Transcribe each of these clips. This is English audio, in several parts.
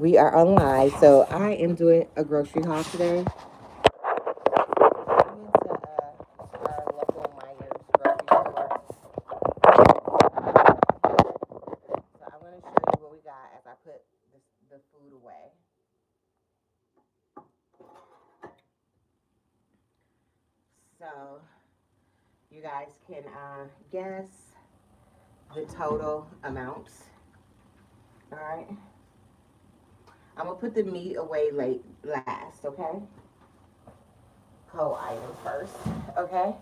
We are on live, so I am doing a grocery haul today. I went to our local Myers grocery store. So I'm going to show you what we got as I put the food away. So you guys can guess the total amounts. All right. I'm going to put the meat away last, okay? Cold items first, okay?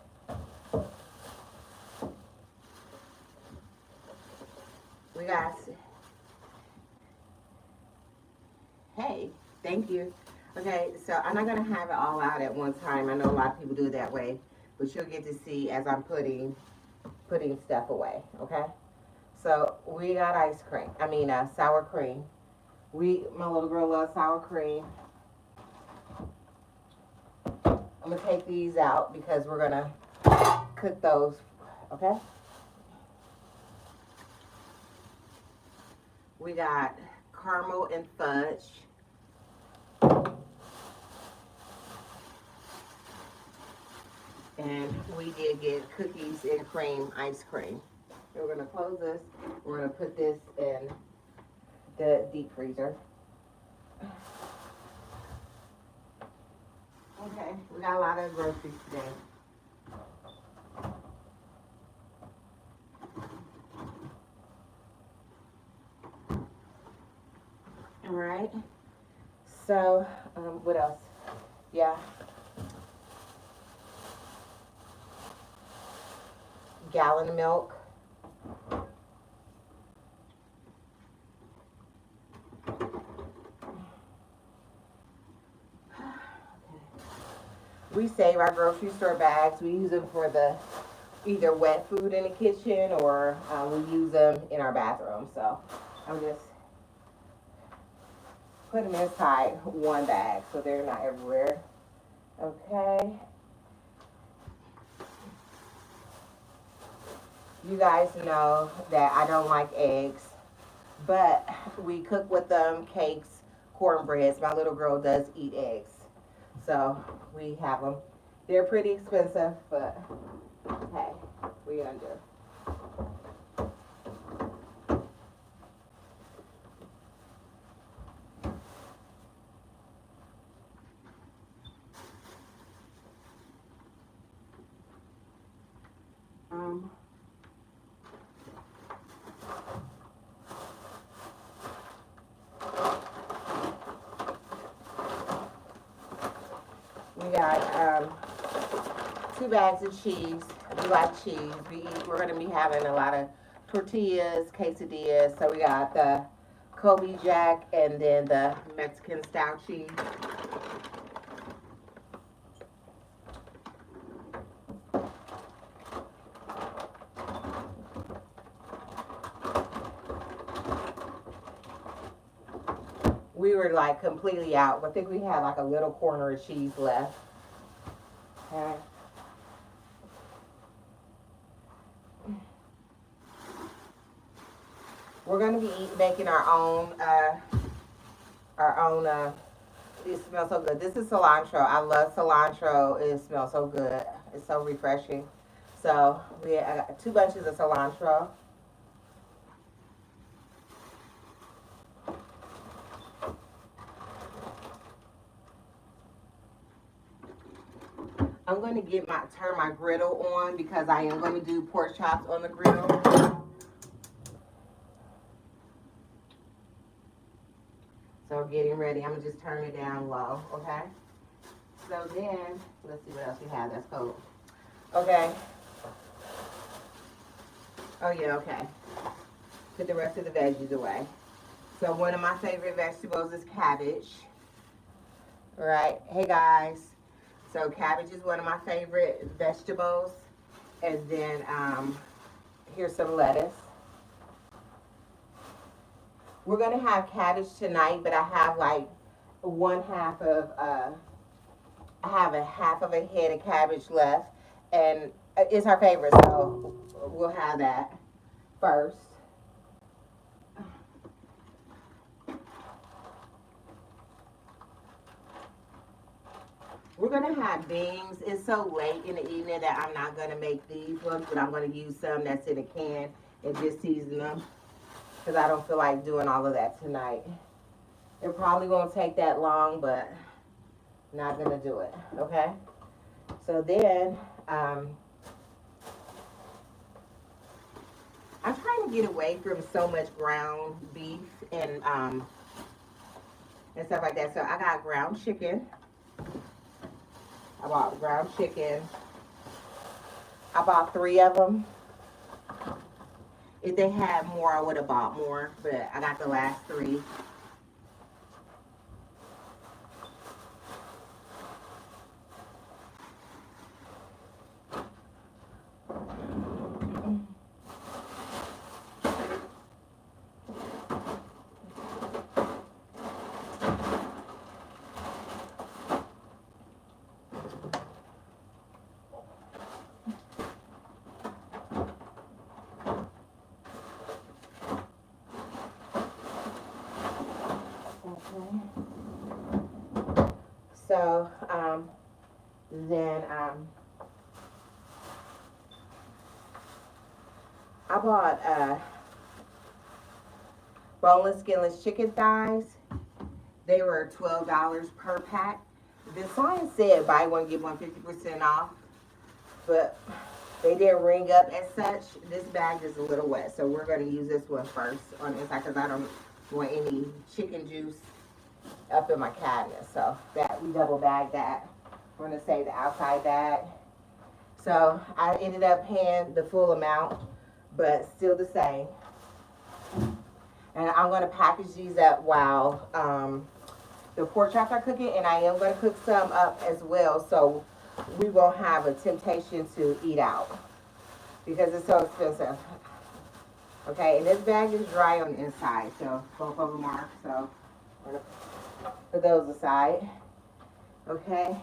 We got, hey, thank you. Okay, so I'm not gonna have it all out at one time. I know a lot of people do it that way, but you'll get to see as I'm putting stuff away, okay? So we got ice cream, sour cream. My little girl loves sour cream. I'm gonna take these out because we're gonna cook those, okay? We got caramel and fudge. And we did get cookies and cream ice cream. And we're gonna close this. We're gonna put this in the deep freezer. Okay, we got a lot of groceries today. All right. So, what else? Yeah. Gallon of milk. We save our grocery store bags. We use them for the either wet food in the kitchen or we use them in our bathroom. So I'm just put them inside one bag so they're not everywhere. Okay. You guys know that I don't like eggs, but we cook with them, cakes, cornbreads. My little girl does eat eggs, so we have them. They're pretty expensive, but hey, we're gonna do. We got 2 bags of cheese. We like cheese. We're gonna be having a lot of tortillas, quesadillas. So we got the Kobe Jack and then the Mexican style cheese. We were like completely out. I think we had like a little corner of cheese left. Okay. We're gonna be making our own. It smells so good. This is cilantro. I love cilantro. It smells so good. It's so refreshing. So I got 2 bunches of cilantro. I'm going to turn my griddle on because I am going to do pork chops on the griddle. So getting ready. I'm going to just turn it down low, okay? So then, let's see what else we have that's cold. Okay. Oh yeah, okay. Put the rest of the veggies away. So one of my favorite vegetables is cabbage. All right. Hey guys. So cabbage is one of my favorite vegetables. And then here's some lettuce. We're gonna have cabbage tonight, but I have like I have a half of a head of cabbage left, and it's our favorite, so we'll have that first. We're gonna have beans. It's so late in the evening that I'm not gonna make these ones, but I'm gonna use some that's in a can and just season them because I don't feel like doing all of that tonight. It probably won't take that long, but not gonna do it. Okay. So then, I'm trying to get away from so much ground beef and stuff like that. So I got ground chicken. I bought ground chicken. I bought 3 of them. If they had more, I would have bought more, but I got the last 3. So, then, I bought, boneless, skinless chicken thighs. They were $12 per pack. The sign said buy one, get one 50% off, but they didn't ring up as such. This bag is a little wet, so we're going to use this one first on the inside because I don't want any chicken juice up in my cabinet. So that we double bag that. We're going to save the outside bag. So I ended up paying the full amount, but still the same. And I'm going to package these up while the pork chops are cooking, and I am going to cook some up as well, so we won't have a temptation to eat out because it's so expensive. Okay, and this bag is dry on the inside, so both of them are. So we're going to put those aside. Okay.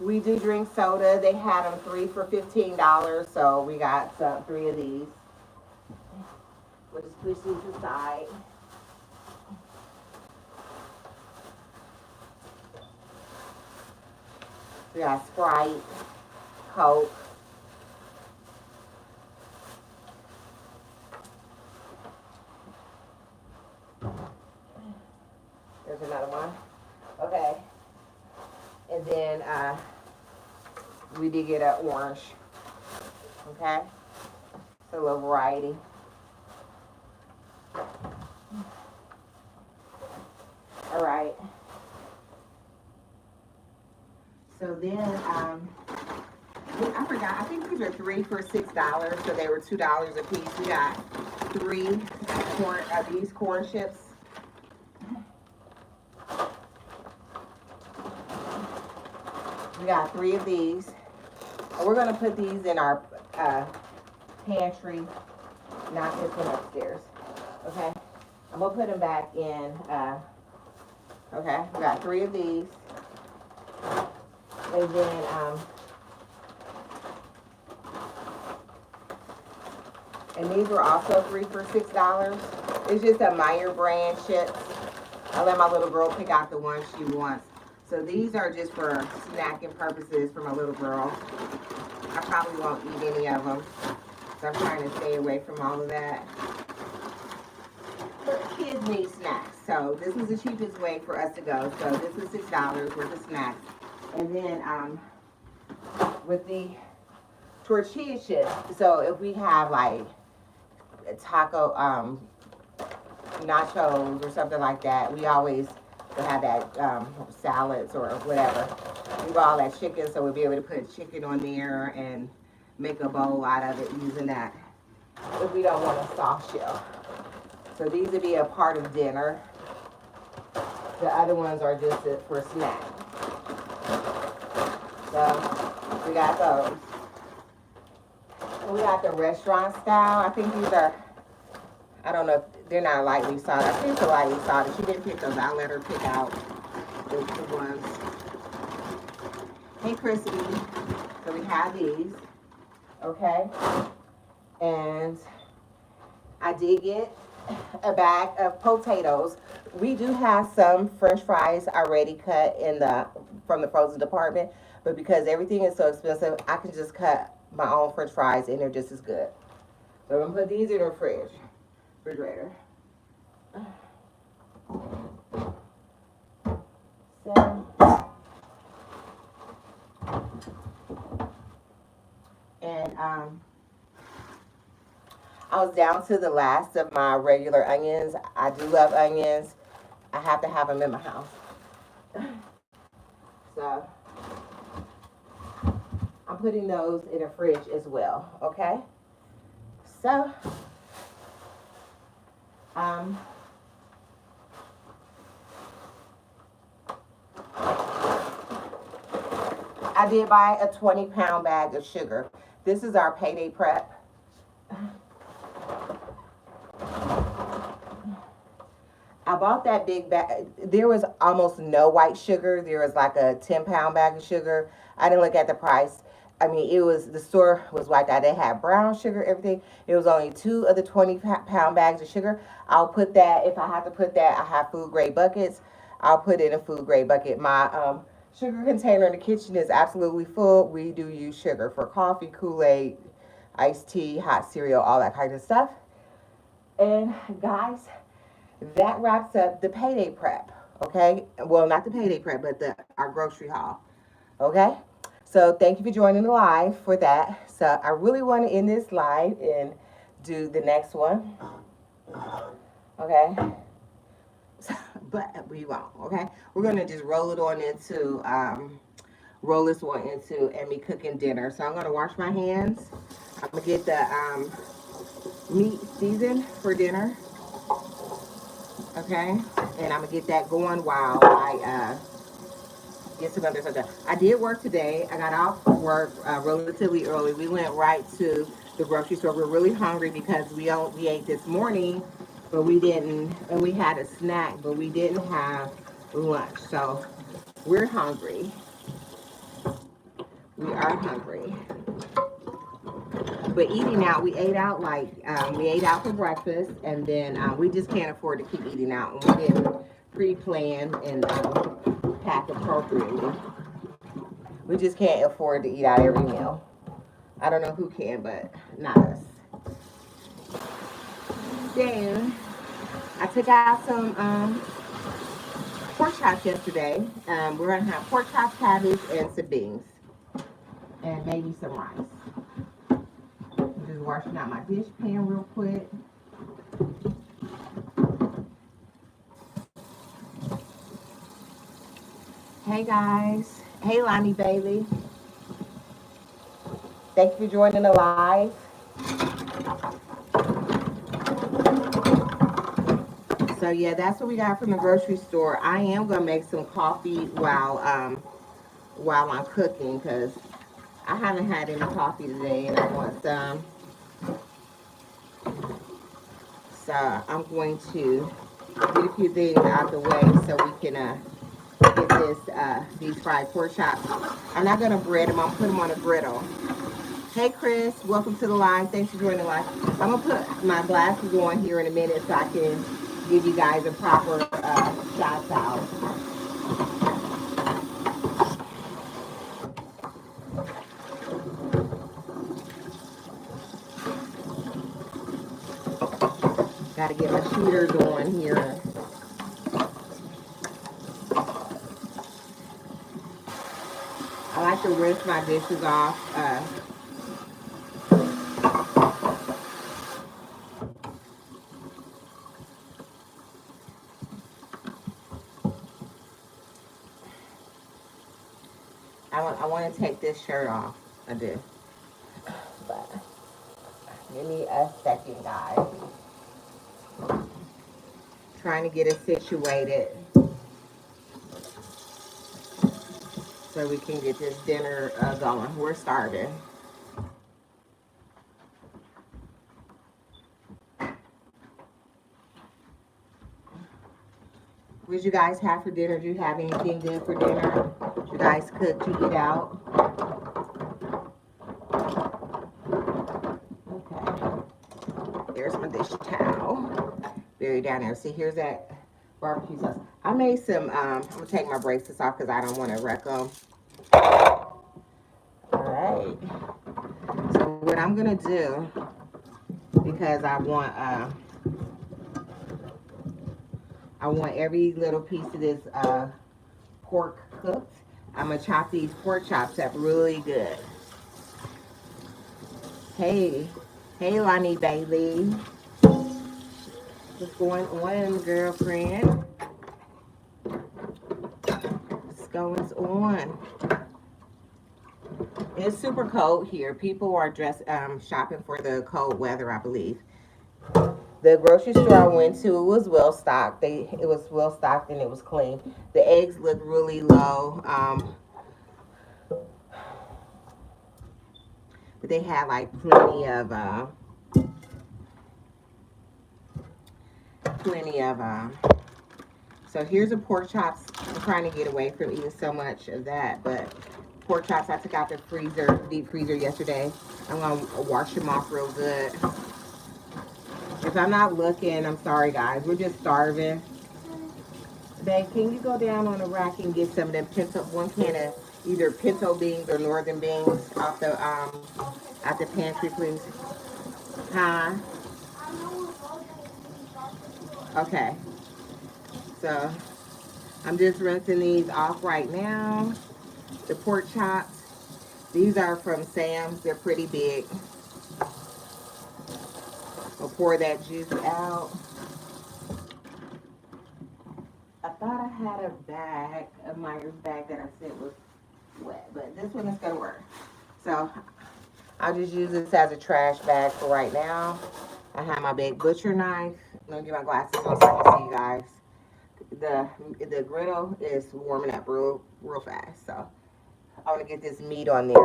We do drink soda. They had them 3 for $15, so we got 3 of these. We'll just push these aside. We got Sprite, Coke. There's another one. Okay. And then we did get an orange. Okay. It's a little variety. All right. So then, I forgot. I think these are 3 for $6, so they were $2 a piece. We got 3 of these corn chips. We got 3 of these. And we're gonna put these in our pantry, not this one upstairs. Okay. I'm gonna put them back in. Okay. We got 3 of these. And then, and these were also 3 for $6. It's just a Meyer brand chips. I let my little girl pick out the one she wants. So these are just for snacking purposes for my little girl. I probably won't eat any of them. So I'm trying to stay away from all of that. But kids need snacks. So this was the cheapest way for us to go. So this was $6 worth of snacks. And then with the tortilla chips, so if we have like a taco, nachos or something like that, we always will have that salads or whatever. We bought all that chicken, so we'll be able to put chicken on there and make a bowl out of it using that if we don't want a soft shell. So these would be a part of dinner. The other ones are just for snacks. So we got those. And we got the restaurant style. I think these are, I don't know if they're not lightly salted. I think it's a lightly salted. She didn't pick those. I'll let her pick out the ones. Hey, Crispy. So we have these. Okay. And I did get a bag of potatoes. We do have some French fries already cut in the from the frozen department, but because everything is so expensive, I can just cut my own French fries and they're just as good. So I'm gonna put these in the refrigerator. So, and I was down to the last of my regular onions. I do love onions. I have to have them in my house. So I'm putting those in the fridge as well. Okay. So um, I did buy a 20-pound bag of sugar. This is our payday prep. I bought that big bag. There was almost no white sugar. There was like a 10-pound bag of sugar. I didn't look at the price. I mean, it was, the store was like that. They had brown sugar, everything. It was only 2 of the 20-pound bags of sugar. I'll put that, if I have to put that, I have food grade buckets. I'll put it in a food grade bucket. My sugar container in the kitchen is absolutely full. We do use sugar for coffee, Kool-Aid, iced tea, hot cereal, all that kind of stuff. And guys, that wraps up the payday prep. Okay, well, not the payday prep, but our grocery haul. Okay, so thank you for joining the live for that. So I really want to end this live and do the next one. Okay, but we won't. Okay, we're gonna just roll it on into roll this one into and me cooking dinner. So I'm gonna wash my hands. I'm gonna get the meat seasoned for dinner. Okay, and I'm gonna get that going while I get some other stuff done. I did work today. I got off work relatively early. We went right to the grocery store. We're really hungry because we ate this morning, but we didn't, and we had a snack, but we didn't have lunch. So we're hungry. We are hungry. But eating out, we ate out we ate out for breakfast, and then we just can't afford to keep eating out. And we didn't pre-plan and pack appropriately. We just can't afford to eat out every meal. I don't know who can, but not us. Then I took out some pork chops yesterday. We're gonna have pork chops, cabbage, and some beans, and maybe some rice. I'm just washing out my dish pan real quick. Hey guys. Hey Lonnie Bailey. Thank you for joining the live. So yeah, that's what we got from the grocery store. I am gonna make some coffee while I'm cooking because I haven't had any coffee today and I want some. So I'm going to get a few things out the way so we can get these fried pork chops. I'm not gonna bread them. I'm gonna put them on a griddle. Hey Chris, welcome to the live. Thanks for joining the live. I'm gonna put my glasses on here in a minute so I can give you guys a proper shots out. Gotta get my shooters on here. I like to rinse my dishes off. I want to take this shirt off. I do. But give me a second, guys. Trying to get it situated so we can get this dinner going. We're starving. What did you guys have for dinner? Do you have anything good for dinner? Did you guys cook? You eat out? Okay. There's my dish towel. buried down there. See, here's that barbecue sauce. I made some, I'm going to take my bracelets off because I don't want to wreck them. Alright. So what I'm going to do, because I want every little piece of this pork cooked, I'm going to chop these pork chops up really good. Hey, Lonnie Bailey. What's going on, girlfriend? What's going on? It's super cold here. People are shopping for the cold weather, I believe. The grocery store I went to, it was well stocked. It was well stocked and it was clean. The eggs look really low. But they had like plenty of so here's the pork chops. I'm trying to get away from eating so much of that, but pork chops I took out the deep freezer yesterday. I'm gonna wash them off real good. If I'm not looking, I'm sorry guys, we're just starving. Babe, can you go down on the rack and get some of them one can of either pinto beans or northern beans off the pantry, please? Huh? Okay. So I'm just rinsing these off right now. The pork chops. These are from Sam's. They're pretty big. I'll pour that juice out. I thought I had a bag, a Myers bag that I said was wet, but this one is going to work. So I'll just use this as a trash bag for right now. I have my big butcher knife. Let me get my glasses on so I can see you guys. The griddle is warming up real fast, so I want to get this meat on there.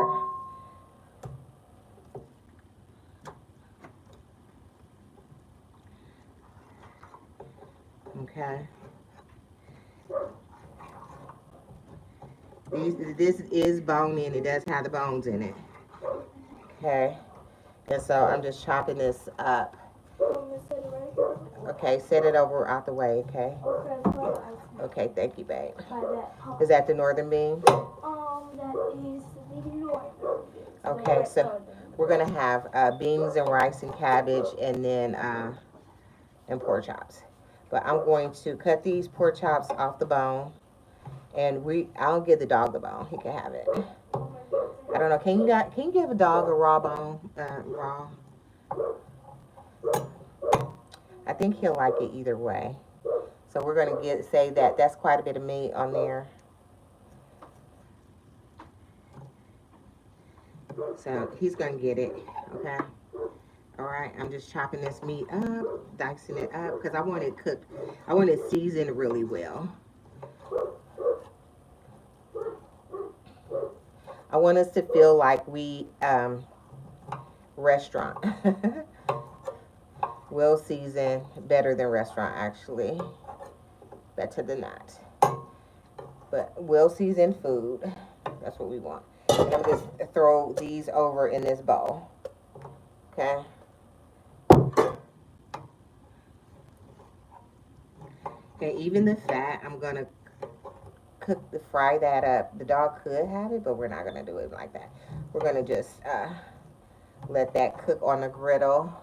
Okay. This is bone in. It does have the bones in it. Okay. And so I'm just chopping this up. Okay, set it over out the way, okay? Okay, thank you, babe. Is that the northern bean? That is the northern bean. Okay, so we're gonna have beans and rice and cabbage and then and pork chops. But I'm going to cut these pork chops off the bone, and I'll give the dog the bone. He can have it. I don't know. Can you give a dog a raw bone? Raw. I think he'll like it either way. So we're gonna say that's quite a bit of meat on there. So he's gonna get it. Okay. All right. I'm just chopping this meat up, dicing it up because I want it cooked. I want it seasoned really well. I want us to feel like we restaurant. Well seasoned, better than restaurant actually. Better than that. But well seasoned food. That's what we want. And I'm just throw these over in this bowl. Okay. Okay, even the fat, I'm gonna fry that up. The dog could have it, but we're not gonna do it like that. We're gonna just let that cook on the griddle.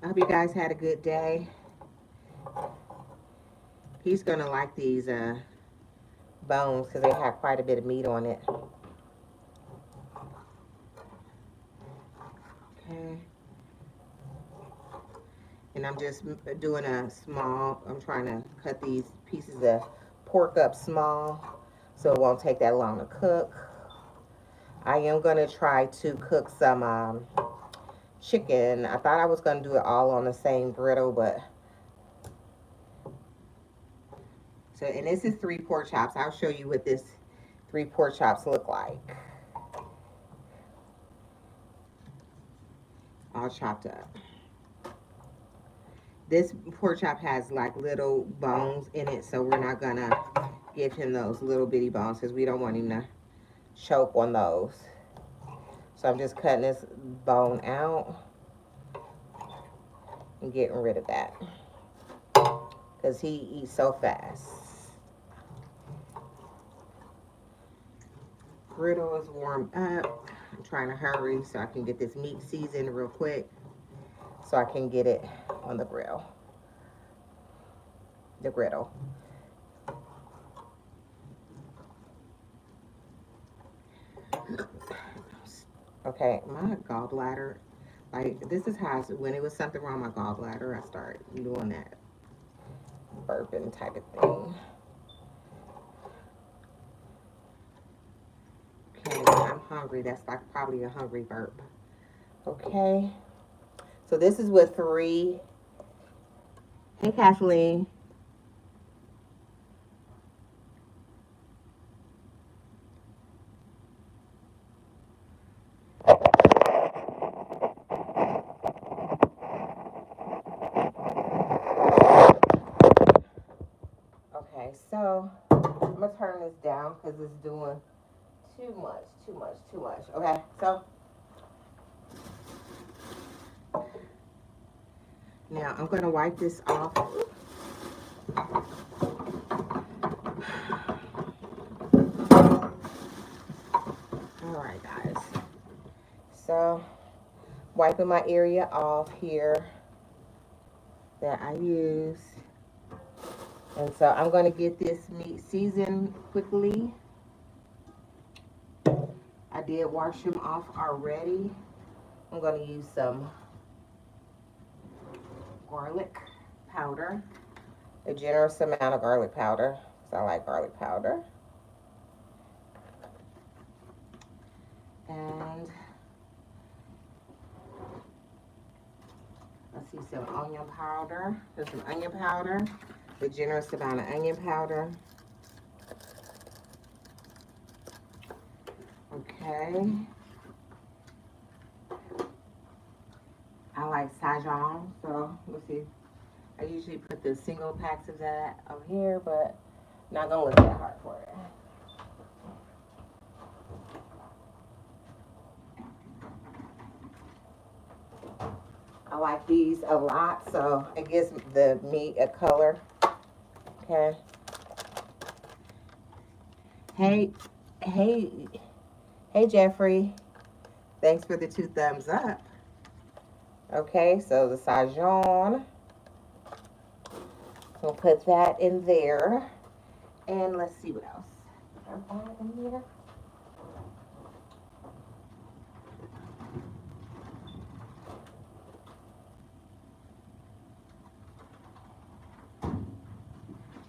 I hope you guys had a good day. He's gonna like these bones because they have quite a bit of meat on it. Okay. And I'm just doing I'm trying to cut these pieces of pork up small so it won't take that long to cook. I am going to try to cook some chicken. I thought I was going to do it all on the same griddle, but... So, and this is 3 pork chops. I'll show you what this 3 pork chops look like. All chopped up. This pork chop has like little bones in it, so we're not gonna give him those little bitty bones because we don't want him to choke on those. So I'm just cutting this bone out and getting rid of that because he eats so fast. Griddle is warmed up. I'm trying to hurry so I can get this meat seasoned real quick so I can get it on the grill. The griddle. Okay, my gallbladder, like this is how, when it was something wrong with my gallbladder, I started doing that burping type of thing. Okay, I'm hungry. That's like probably a hungry burp. Okay, so this is with 3. Hey, Kathleen. Okay, so I'm gonna turn this down because it's doing too much, too much, too much. Okay, so now I'm gonna wipe this off. All right, guys. So wiping my area off here that I use. And so I'm going to get this meat seasoned quickly. I did wash them off already. I'm going to use some garlic powder, a generous amount of garlic powder, because I like garlic powder. And let's see, some onion powder. There's some onion powder, a generous amount of onion powder. Okay. I like Saigon, so let's see. I usually put the single packs of that over here, but not gonna look that hard for it. I like these a lot, so it gives the meat a color. Okay. Hey, hey, hey, Jeffrey. Thanks for the 2 thumbs up. Okay, so the Saigon. We'll put that in there. And let's see what else. In here.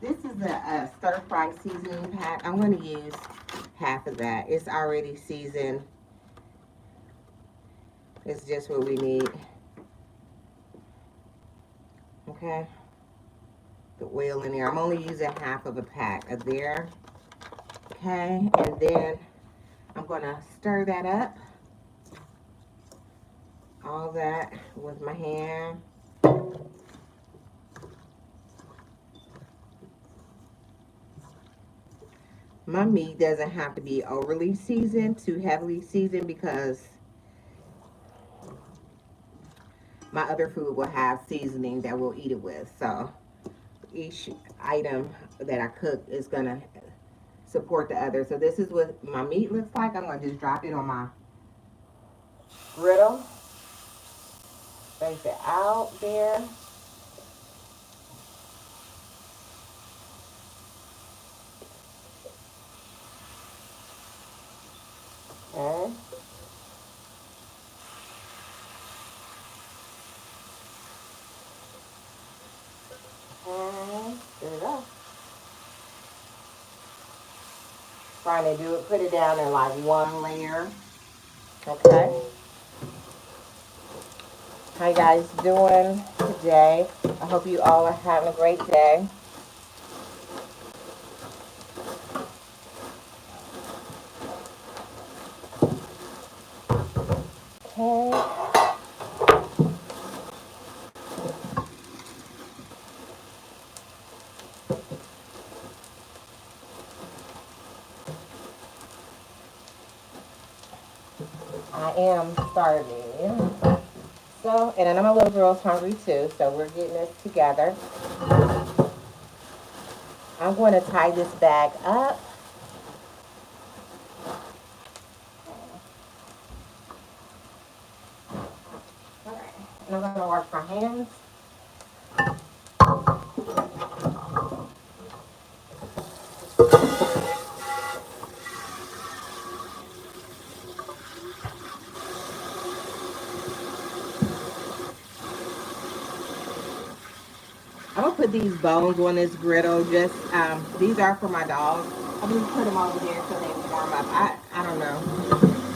This is a stir-fry seasoning pack. I'm going to use half of that. It's already seasoned. It's just what we need. Okay. The oil in there. I'm only using half of a pack of there. Okay. And then I'm going to stir that up. All that with my hand. My meat doesn't have to be overly seasoned, too heavily seasoned, because my other food will have seasoning that we'll eat it with. So each item that I cook is going to support the other. So this is what my meat looks like. I'm going to just drop it on my griddle. Face it out there. Okay. And there it go. Trying to do it, put it down in like one layer. Okay. How you guys doing today? I hope you all are having a great day. Okay. I am starving. So, and I know my little girl's hungry too, so we're getting this together. I'm going to tie this bag up. All right. And I'm going to wash my hands. I'm going to put these bones on this griddle. Just these are for my dog. I'm going to put them over there so they warm up. I don't know.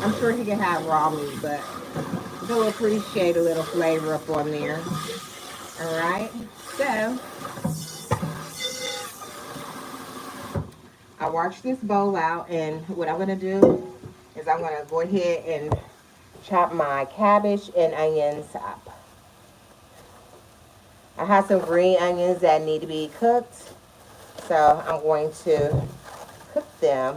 I'm sure he can have raw meat, but they'll appreciate a little flavor up on there. All right. So I washed this bowl out, and what I'm going to do is I'm going to go ahead and chop my cabbage and onions up. I have some green onions that need to be cooked, so I'm going to cook them.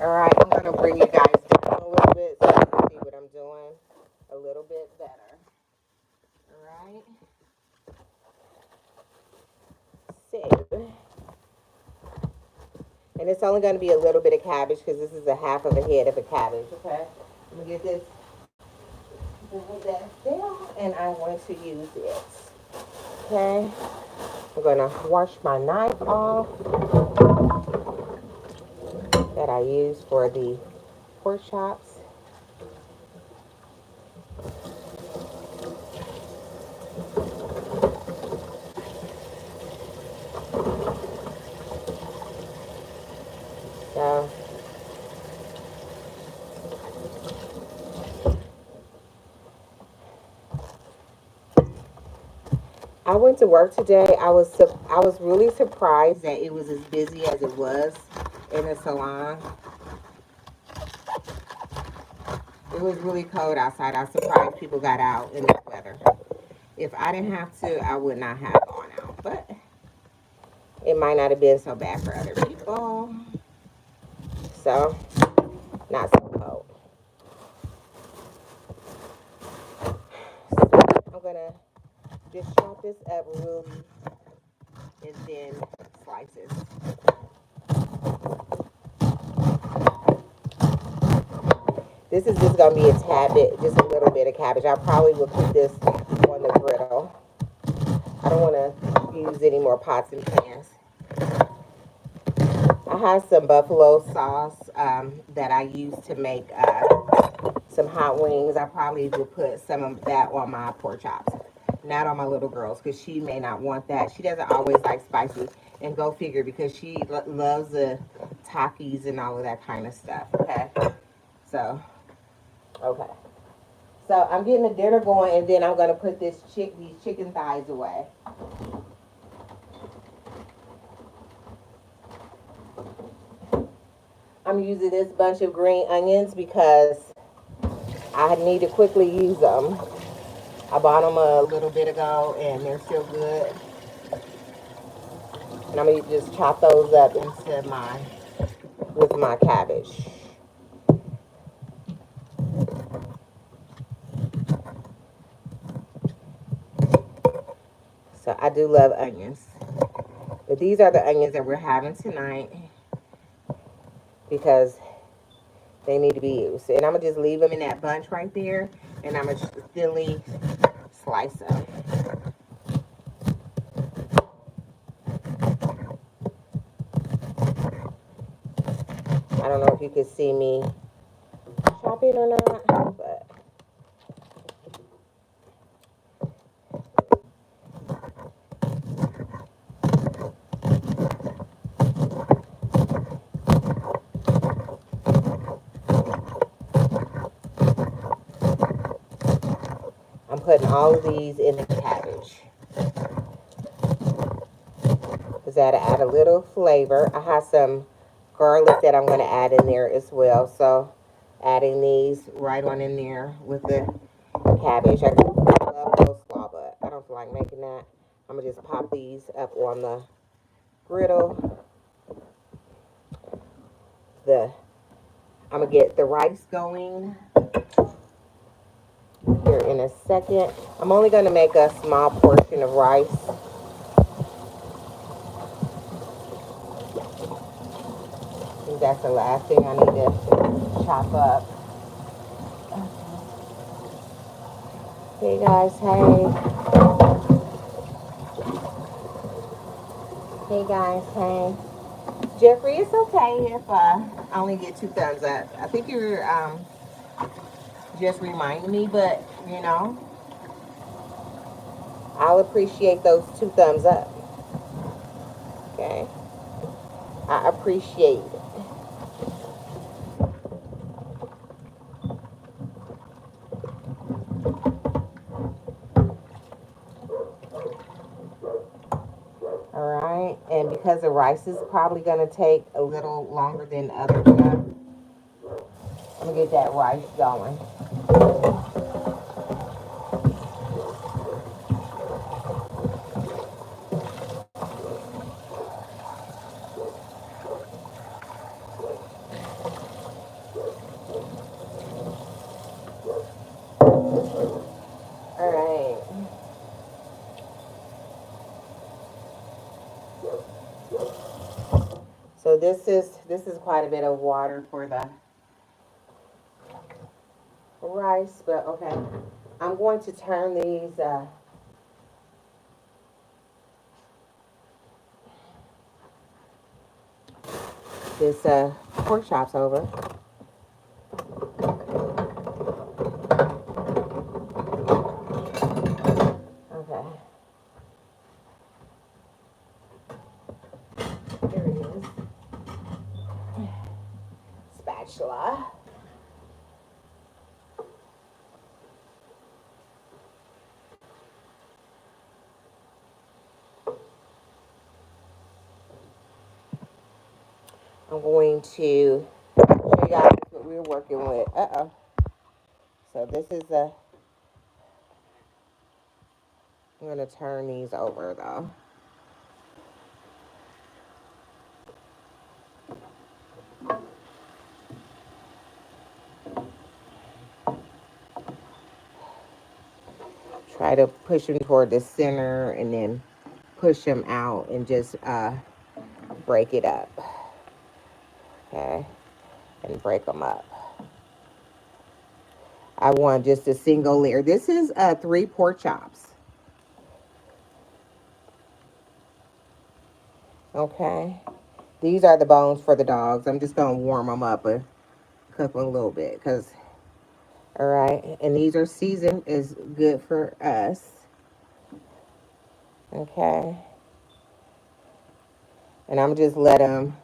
All right, I'm going to bring you guys down a little bit so you can see what I'm doing a little bit better. All right. So, and it's only going to be a little bit of cabbage because this is a half of a head of a cabbage. Okay, I'm going to get this down, and I'm going to use it. Okay, I'm going to wash my knife off that I use for the pork chops. So I went to work today. I was really surprised that it was as busy as it was in the salon. It was really cold outside. I was surprised people got out in this weather. If I didn't have to, I would not have gone out. But it might not have been so bad for other people. So, not so cold. So, I'm going to just chop this up really in thin slices. This is just going to be a tad bit, just a little bit of cabbage. I probably will put this on the griddle. I don't want to use any more pots and pans. I have some buffalo sauce that I use to make some hot wings. I probably will put some of that on my pork chops. Not on my little girls because she may not want that. She doesn't always like spicy. And go figure because she loves the Takis and all of that kind of stuff. Okay. So, okay. So I'm getting the dinner going, and then I'm going to put these chicken thighs away. I'm using this bunch of green onions because I need to quickly use them. I bought them a little bit ago, and they're still good. And I'm going to just chop those up with my cabbage. So I do love onions. But these are the onions that we're having tonight because they need to be used. And I'm going to just leave them in that bunch right there. And I'm going to thinly slice them. I don't know if you can see me chopping or not, but I'm putting all of these in the cabbage. Because that'll add a little flavor. I have some garlic that I'm going to add in there as well. So adding these right on in there with the cabbage. I love coleslaw, but I don't feel like making that. I'm going to just pop these up on the griddle. I'm gonna get the rice going here in a second. I'm only gonna make a small portion of rice. I think that's the last thing I need to chop up. Hey guys, hey. Hey guys, hey. Jeffrey, it's okay if I only get 2 thumbs up. I think you're just reminding me, but you know, I'll appreciate those 2 thumbs up. Okay, I appreciate it. All right, and because the rice is probably gonna take a little longer than other stuff, I'm gonna get that rice going. All right. So this is quite a bit of water for the rice, but okay. I'm going to turn these this pork chops over. Okay. There it is. Spatula. I'm going to show you guys what we're working with. Uh-oh. So this is I'm going to turn these over though. Try to push them toward the center and then push them out and just break it up. Okay. And break them up. I want just a single layer. This is 3 pork chops. Okay. These are the bones for the dogs. I'm just going to warm them up and cook them a little bit. Because, all right. And these are seasoned. Is good for us. Okay. And I'm just let them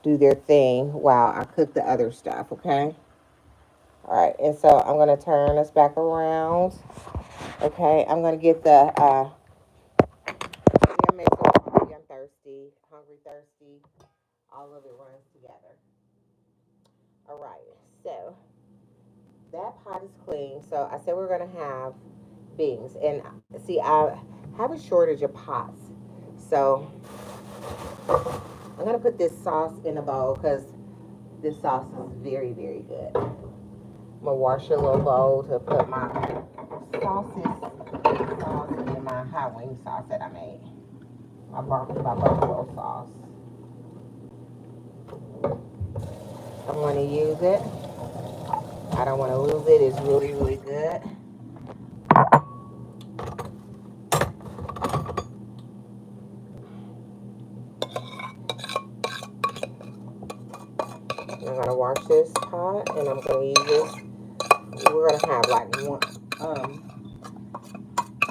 do their thing while I cook the other stuff. Okay. All right. And so I'm going to turn this back around. Okay. I'm going to get the, I'm thirsty, hungry, thirsty. All of it runs together. All right, so that pot is clean. So I said we're gonna have beans, and see, I have a shortage of pots. So I'm gonna put this sauce in a bowl because this sauce is very, very good. I'm gonna wash a little bowl to put my sauce in my hot wing sauce that I made. My buffalo sauce. I'm gonna use it. I don't want to lose it. It's really, really good. I'm going to wash this pot and I'm going to use this. We're going to have like one. I'm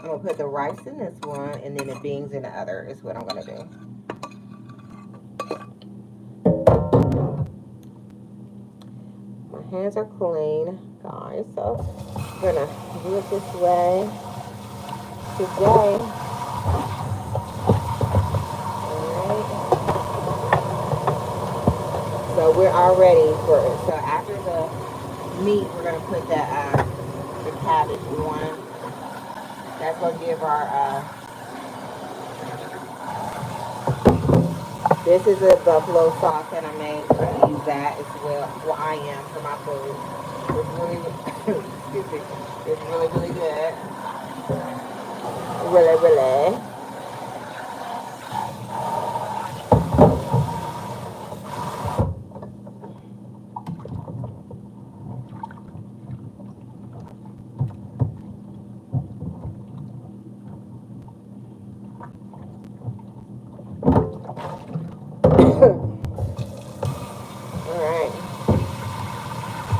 going to put the rice in this one and then the beans in the other is what I'm going to do. My hands are clean, guys, so I'm going to do it this way today. So we're all ready for it. So after the meat, we're going to put the cabbage on. That's going to give our, this is a buffalo sauce that I made. We're going to use that as well. Well, I am for my food. It's really, excuse me, it's really, really good. Really, really. All right,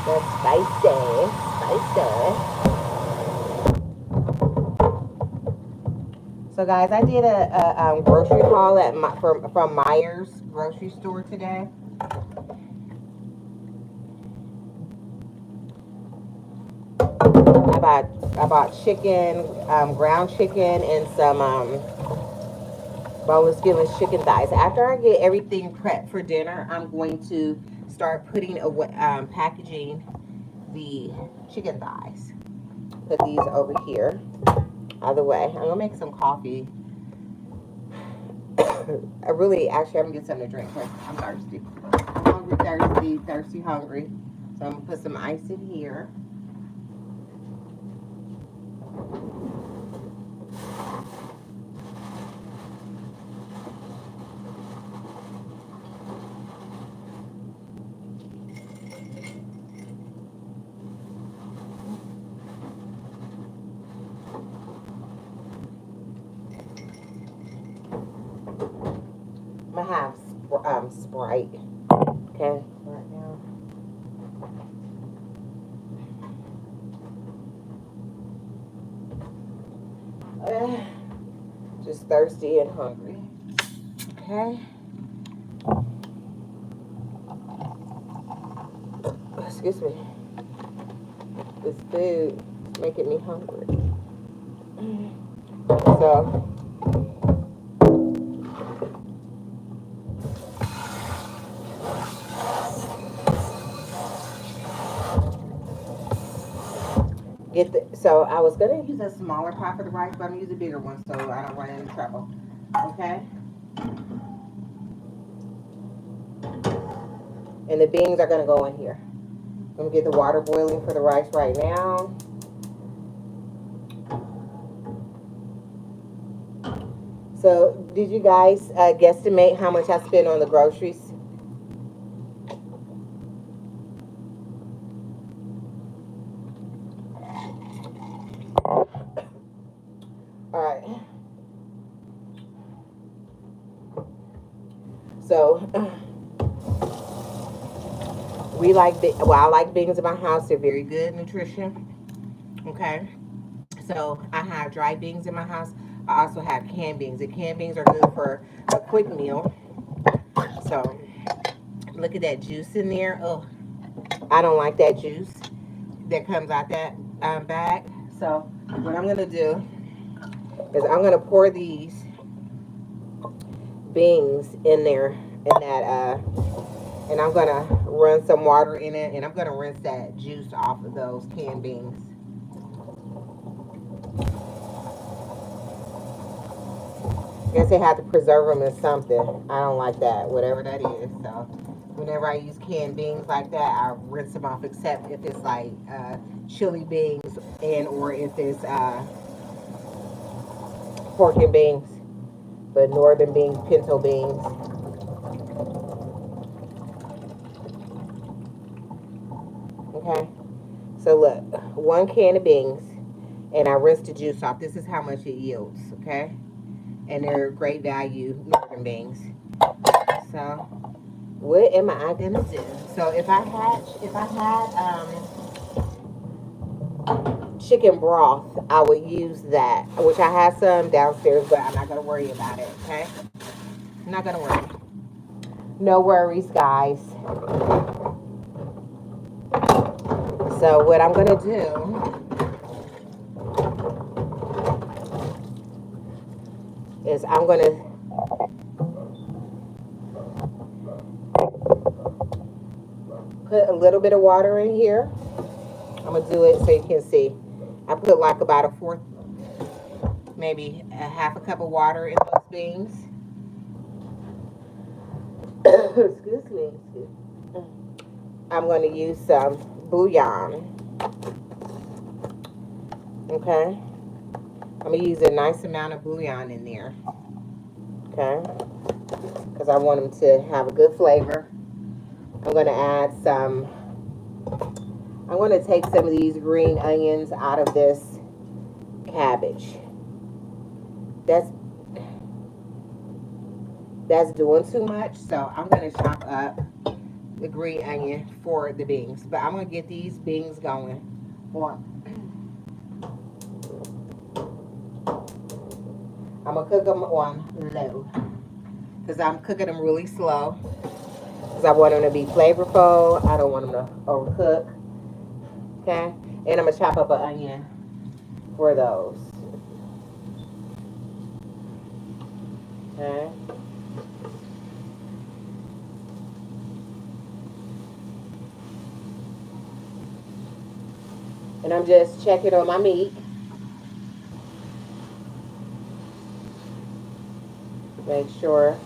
that's spicy, spicy. So guys, I did a grocery haul at from Myers grocery store today. I bought chicken, ground chicken, and some boneless, skinless chicken thighs. After I get everything prepped for dinner, I'm going to start putting away, packaging the chicken thighs. Put these over here. Either way, I'm gonna make some coffee. Actually, I'm gonna get something to drink because I'm thirsty. I'm hungry, thirsty, thirsty, hungry. So I'm gonna put some ice in here. I'm gonna have Sprite. Okay, right now. Just thirsty and hungry. Okay. Excuse me. This food is making me hungry. So so I was gonna use a smaller pot for the rice, but I'm gonna use a bigger one so I don't run into trouble. Okay. And the beans are gonna go in here. I'm gonna get the water boiling for the rice right now. So, did you guys guesstimate how much I spent on the groceries? All right. So, I like beans in my house. They're very good nutrition. Okay. So, I have dry beans in my house. I also have canned beans. The canned beans are good for a quick meal. So, look at that juice in there. Oh, I don't like that juice that comes out that bag. So, what I'm going to do is I'm going to pour these beans in there in that and I'm gonna run some water in it and I'm gonna rinse that juice off of those canned beans. I guess they have to preserve them in something. I don't like that, whatever that is. So whenever I use canned beans like that, I rinse them off, except if it's like chili beans and or if it's pork and beans, but northern beans, pinto beans. Okay, so look, 1 can of beans, and I rinsed the juice off. This is how much it yields, okay? And they're great value northern beans. So, what am I gonna do? So if I had chicken broth, I would use that, which I have some downstairs, but I'm not gonna worry about it, okay? I'm not gonna worry. No worries, guys. So what I'm gonna do is I'm gonna put a little bit of water in here. I'm gonna do it so you can see. I put like about a fourth, maybe a half a cup of water in those beans. Excuse me. I'm going to use some bouillon. Okay, I'm going to use a nice amount of bouillon in there. Okay, because I want them to have a good flavor. I'm going to add some, I'm going to take some of these green onions out of this cabbage. That's doing too much, so I'm going to chop up the green onion for the beans. But I'm going to get these beans going. I'm going to cook them on low because I'm cooking them really slow because I want them to be flavorful. I don't want them to overcook. Okay, and I'm going to chop up an onion for those. Okay. And I'm just checking on my meat. Make sure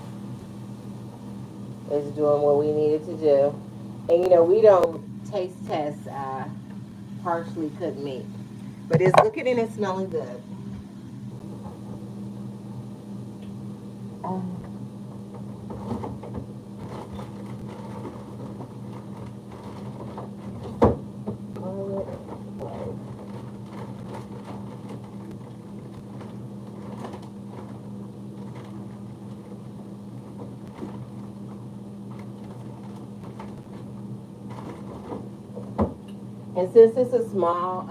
it's doing what we need it to do. And you know, we don't taste test partially cooked meat. But it's looking and it's smelling good. And since it's a small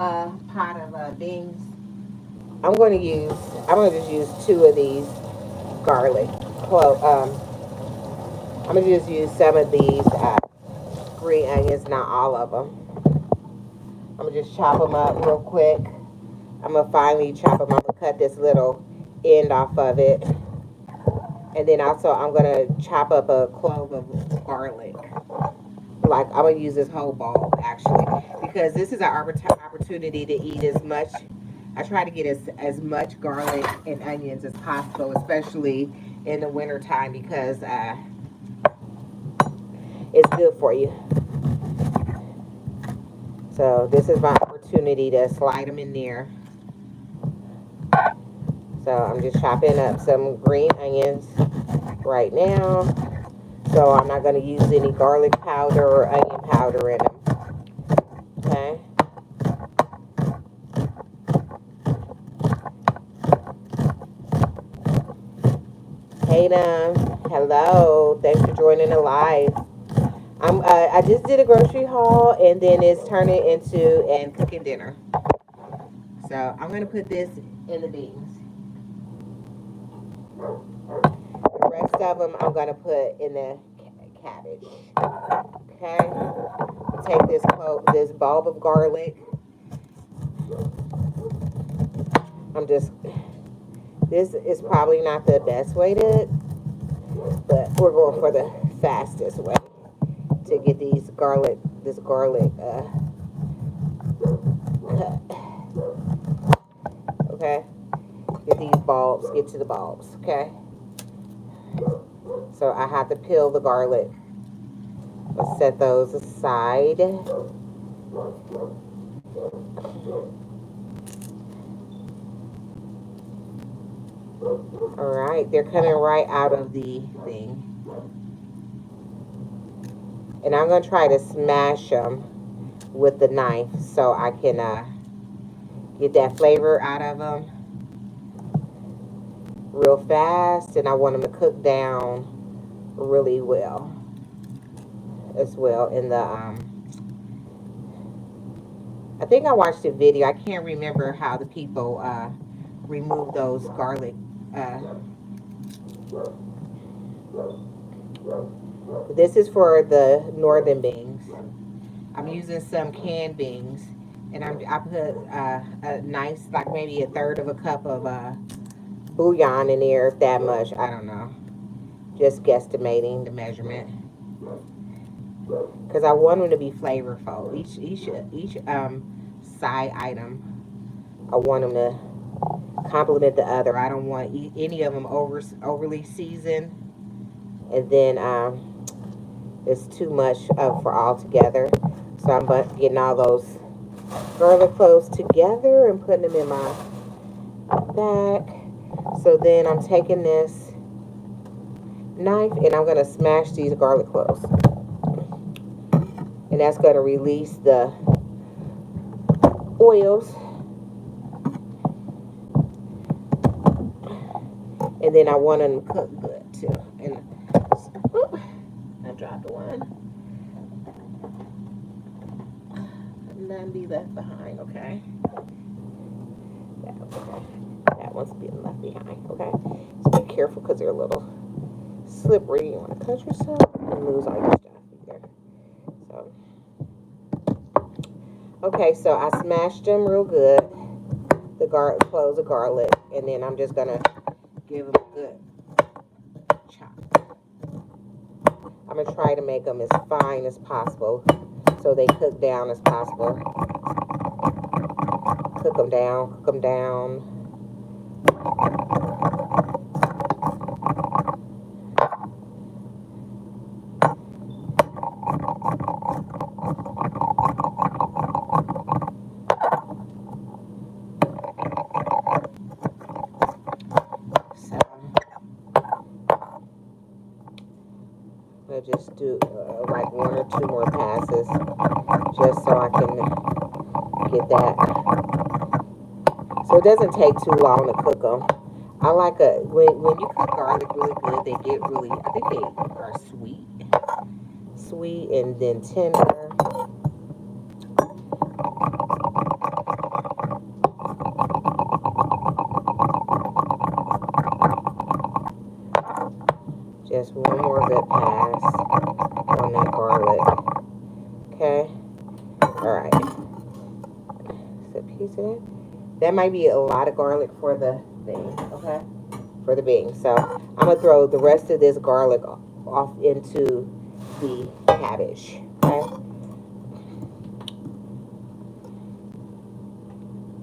pot of beans, I'm going to use, I'm going to just use 2 of these garlic. Well, I'm going to just use some of these green onions, not all of them. I'm going to just chop them up real quick. I'm going to finally chop them up and cut this little end off of it. And then also I'm going to chop up a clove of garlic. Like, I'm going to use this whole bowl, actually, because this is an opportunity to eat as much. I try to get as much garlic and onions as possible, especially in the winter time, because it's good for you. So this is my opportunity to slide them in there. So I'm just chopping up some green onions right now. So I'm not going to use any garlic powder or onion powder in them. Okay. Hey, hello. Thanks for joining the live. I just did a grocery haul, and then it's turning into and cooking dinner. So I'm going to put this in the beans. The rest of them I'm going to put in the cabbage. Okay. Take this bulb of garlic. This is probably not the best way but we're going for the fastest way to get this garlic cut. Okay. Get to the bulbs, okay? So I have to peel the garlic. Let's set those aside. Alright, they're coming right out of the thing. And I'm going to try to smash them with the knife so I can get that flavor out of them real fast. And I want them to cook down really well as well in the I think I watched a video. I can't remember how the people remove those garlic this is for the northern beans. I'm using some canned beans, and I put a nice, like maybe a third of a cup of bouillon in there, if that much. I don't know. Just guesstimating the measurement, because I want them to be flavorful. Each side item, I want them to complement the other. I don't want overly seasoned, and then is too much for all together. So I'm getting all those garlic cloves together and putting them in my bag. So then I'm taking this knife and I'm going to smash these garlic cloves. And that's going to release the oils. And then I want them to cook good too. And I dropped one. None be left behind, okay? That one's being left behind, okay? So be careful because they're a little slippery. You want to cut yourself and lose all your stuff either. So, okay, so I smashed them real good. The cloves of garlic, and then I'm just gonna give them a good chop. I'm gonna try to make them as fine as possible so they cook down as possible. Cook them down, cook them down. I'll just do like one or two more passes just so I can get that. So it doesn't take too long to cook them. I like when you cook garlic really good, they get really, I think they are sweet and then tender. Just one more good pass on that garlic. Okay. Alright. Just a piece of that. That might be a lot of garlic for the thing. Okay. For the beans. So I'm going to throw the rest of this garlic off into the cabbage. Okay.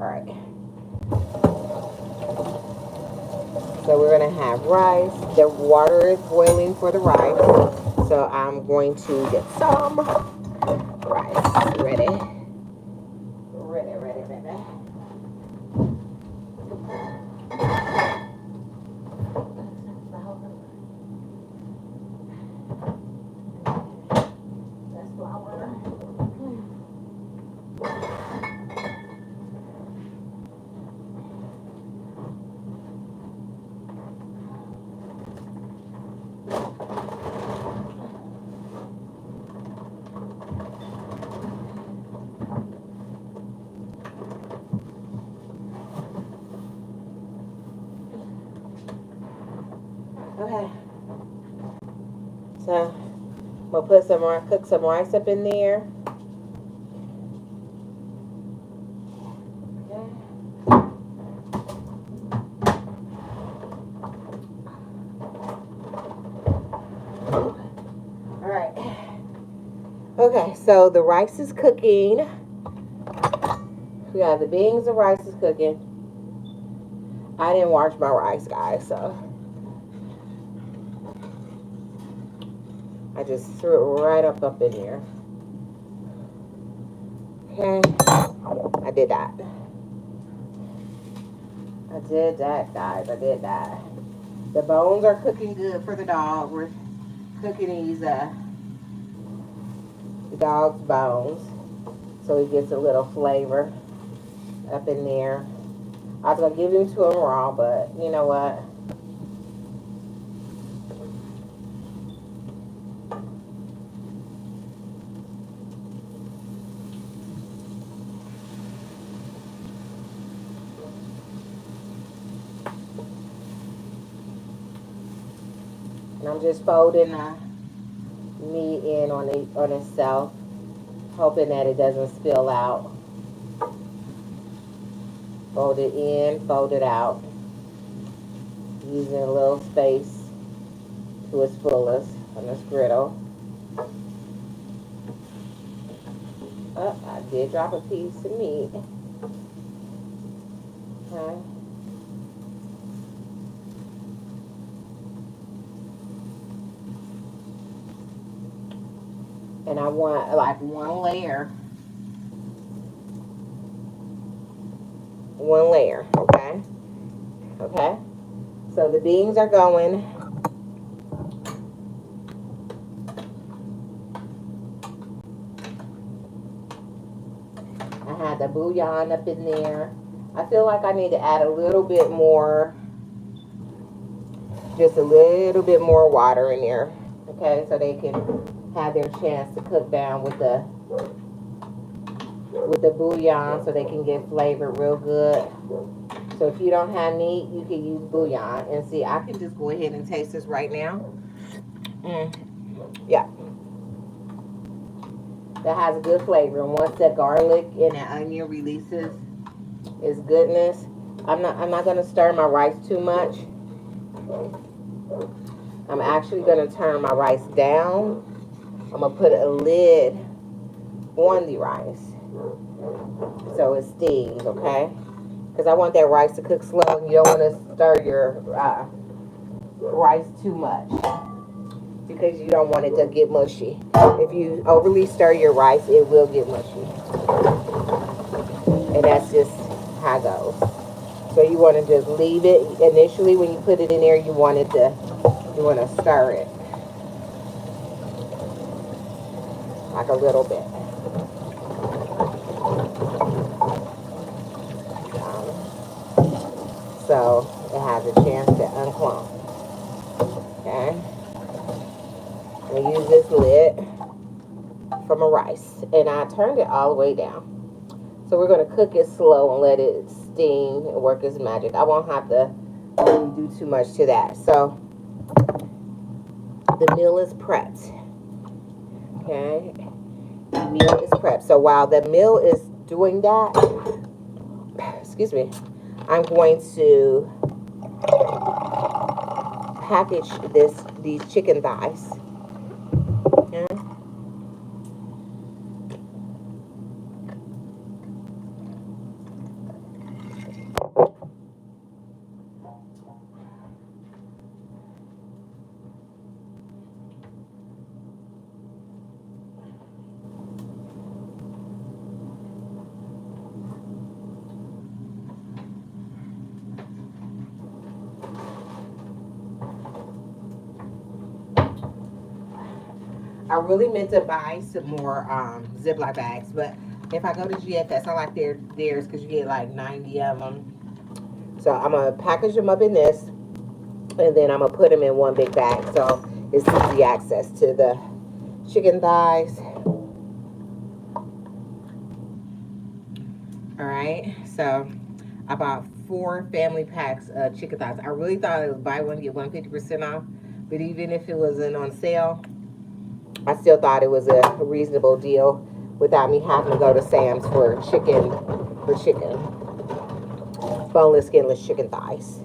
Alright. So we're going to have rice. The water is boiling for the rice. So I'm going to get some rice ready. Ready. That's flour. Okay. So I'm gonna cook some rice up in there. Okay. All right. Okay, so the rice is cooking. We have the beans, the rice is cooking. I didn't wash my rice, guys, so I just threw it right up in there. Okay, I did that. Guys. I did that. The bones are cooking good for the dog. We're cooking these the dog's bones so he gets a little flavor up in there. I was gonna give him to him raw, but you know what? And I'm just folding the meat in on itself, hoping that it doesn't spill out. Fold it in, fold it out, using a little space to its fullest on this griddle. Oh, I did drop a piece of meat. Okay. And I want like one layer. One layer, okay? Okay? So the beans are going. I had the bouillon up in there. I feel like I need to add a little bit more, just a little bit more water in there, okay? So they can have their chance to cook down with the bouillon, so they can get flavored real good. So if you don't have meat, you can use bouillon. And see, I can just go ahead and taste this right now. Yeah. That has a good flavor. And once that garlic and that onion releases its goodness, I'm not gonna stir my rice too much. I'm actually gonna turn my rice down. I'm gonna put a lid on the rice so it steams, okay? Because I want that rice to cook slow, and you don't want to stir your rice too much because you don't want it to get mushy. If you overly stir your rice, it will get mushy, and that's just how it goes. So you want to just leave it initially when you put it in there. You want to stir it like a little bit. So it has a chance to unclump. Okay. I use this lid from a rice, and I turned it all the way down. So we're going to cook it slow and let it steam and work its magic. I won't have to really do too much to that. So the meal is prepped. Okay. The meal is prepped. So while the meal is doing that, excuse me, I'm going to package these chicken thighs. Okay. I really meant to buy some more Ziploc bags, but if I go to GFS, I like theirs because you get like 90 of them. So I'm going to package them up in this, and then I'm going to put them in one big bag so it's easy access to the chicken thighs. All right, so I bought 4 family packs of chicken thighs. I really thought it was buy one, get one 50% off, but even if it wasn't on sale, I still thought it was a reasonable deal without me having to go to Sam's for chicken, boneless, skinless chicken thighs.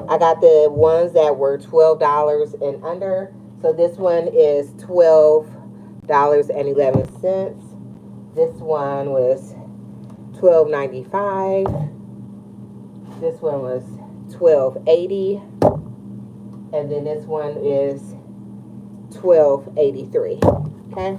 I got the ones that were $12 and under. So this one is $12.11. This one was $12.95. This one was $12.80. And then this one is $12.83. Okay.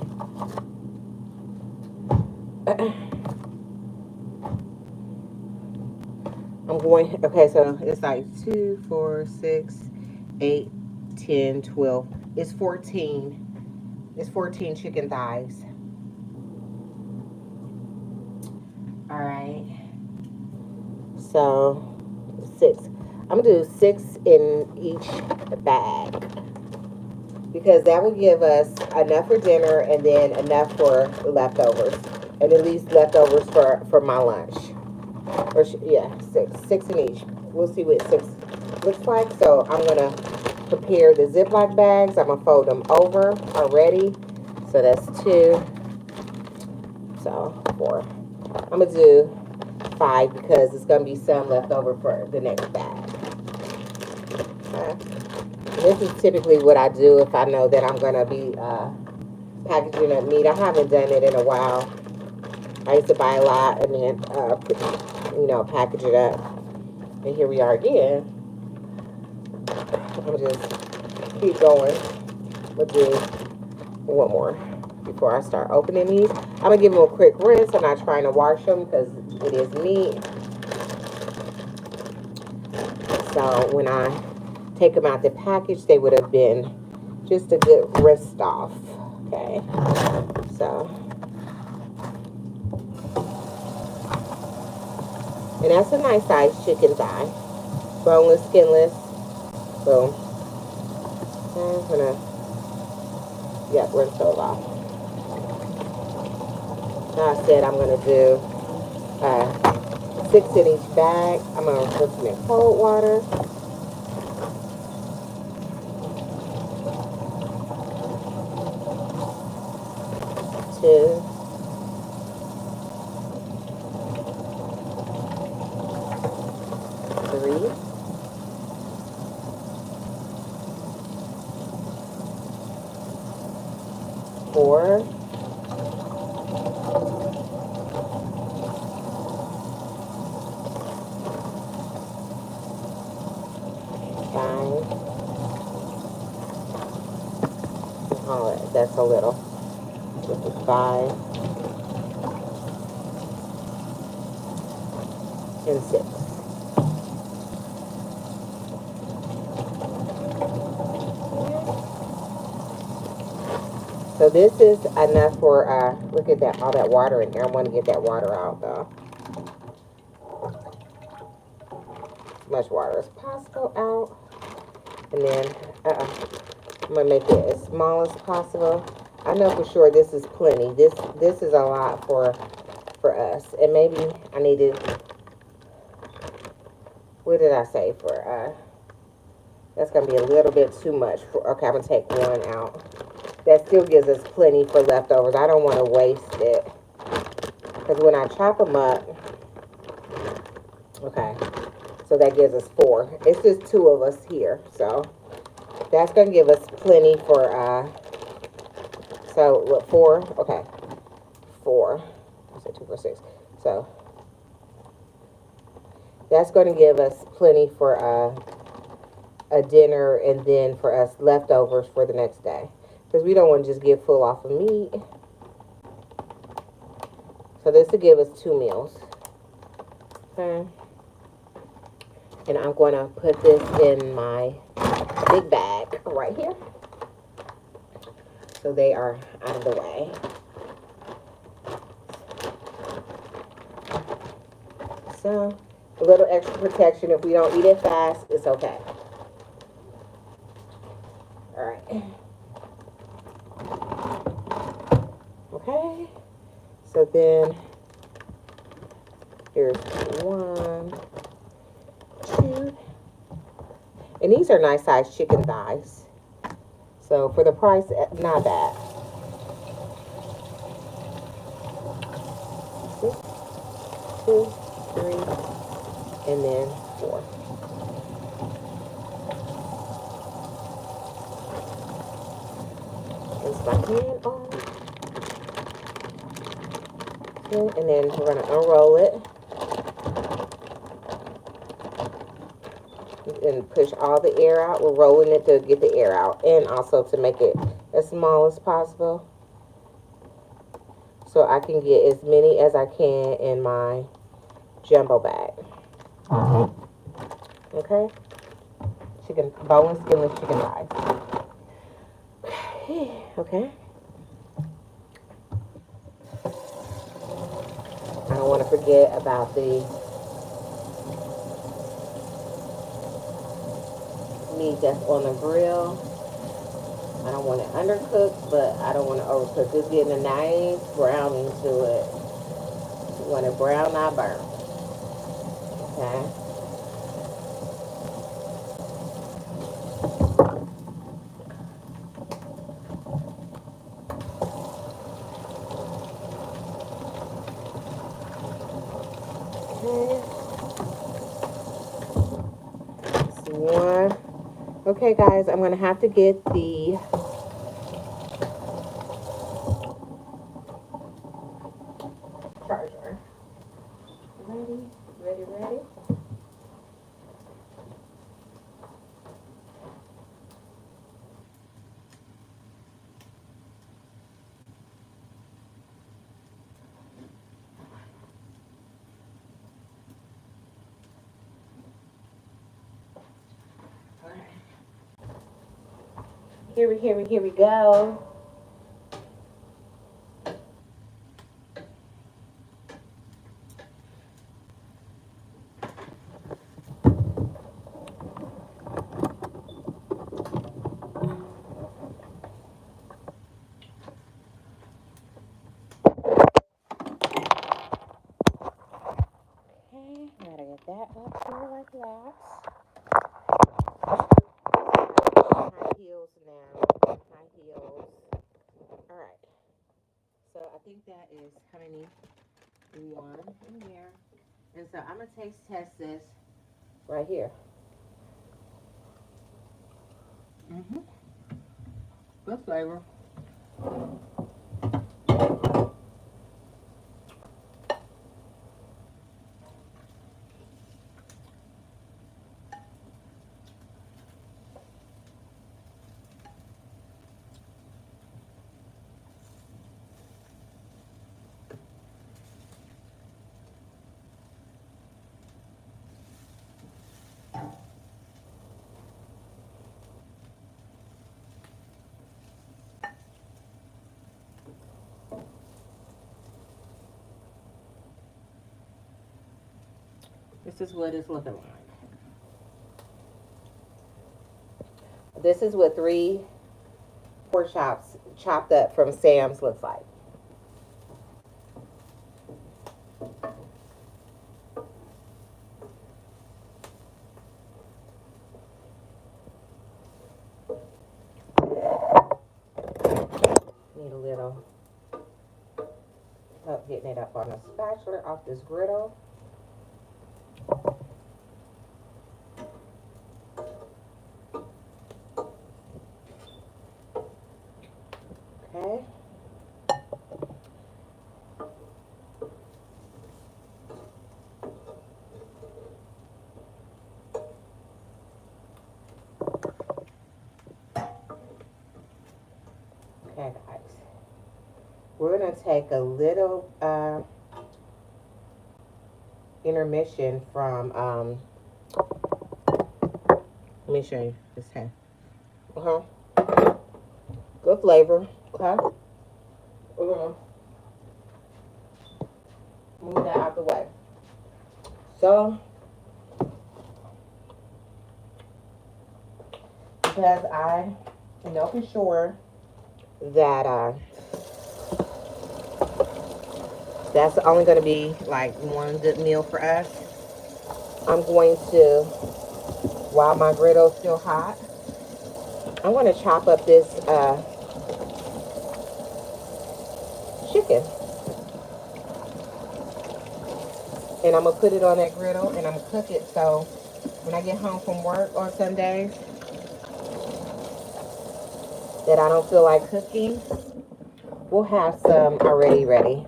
Okay, so it's like 2, 4, 6, 8, 10, 12. It's 14. It's 14 chicken thighs. All right. So 6. I'm gonna do 6 in each bag because that will give us enough for dinner and then enough for leftovers, and at least leftovers for my lunch. Or yeah, 6 in each. We'll see what 6 looks like. So I'm gonna prepare the Ziploc bags. I'm gonna fold them over already. So that's 2. So 4. I'm gonna do 5 because it's gonna be some left over for the next bag. Okay. This is typically what I do if I know that I'm gonna be packaging up meat. I haven't done it in a while. I used to buy a lot and then package it up. And here we are again. I'm just keep going. We'll do one more before I start opening these. I'm gonna give them a quick rinse. I'm not trying to wash them because it is meat. So when I take them out the package, they would have been just a good wrist off. Okay, so, and that's a nice sized chicken thigh, boneless, skinless. So I'm gonna, rinse those off. Now I said I'm gonna do 6 in each bag. I'm gonna put them in cold water. 2, 3, 4, 5. Oh, that's a little. This is 5 and 6. So this is enough for, look at that, all that water in there. I want to get that water out, though. As much water as possible out. And then, I'm going to make it as small as possible. I know for sure this is plenty. This is a lot for us. And maybe I needed, what did I say for, that's going to be a little bit too much. Okay, I'm going to take one out. That still gives us plenty for leftovers. I don't want to waste it. Because when I chop them up, okay, so that gives us 4. It's just 2 of us here. So that's going to give us plenty for, so what, 4? Okay, 4. I said 2, 4, 6. So that's going to give us plenty for a dinner and then for us leftovers for the next day. Because we don't want to just get full off of meat. So this will give us 2 meals. Okay. And I'm going to put this in my big bag right here. So they are out of the way. So a little extra protection. If we don't eat it fast, it's okay. All right. Okay. So then here's 1, 2. And these are nice sized chicken thighs. So for the price, not bad. 6, 2, 3, and then 4. Rinse my hand off. Okay, and then we're going to unroll it. And push all the air out. We're rolling it to get the air out. And also to make it as small as possible. So I can get as many as I can in my jumbo bag. Okay? Chicken, boneless, skinless chicken thighs. Okay. I don't want to forget about the meat that's on the grill. I don't want it undercooked, but I don't want to overcook. Just getting a nice browning to it. You want it brown, not burnt. Okay. One. Okay, guys, I'm going to have to get the charger. Ready, ready, ready. Here we go. Okay, gotta get that up here like that. High heels now. High heels. All right. So I think that is how many? One in here. And so I'm gonna taste test this right here. Good flavor. This is what it's looking like. This is what 3 pork chops chopped up from Sam's looks like. Need a little help getting it up on a spatula off this griddle. Okay. Okay, guys. We're going to take a little intermission from, let me show you this hand. Good flavor. Okay. We're going to move that out the way. So, because I know for sure that that's only going to be like one good meal for us, I'm going to, while my griddle's still hot, I'm going to chop up this chicken. And I'm going to put it on that griddle and I'm going to cook it so when I get home from work on some days that I don't feel like cooking, we'll have some already ready.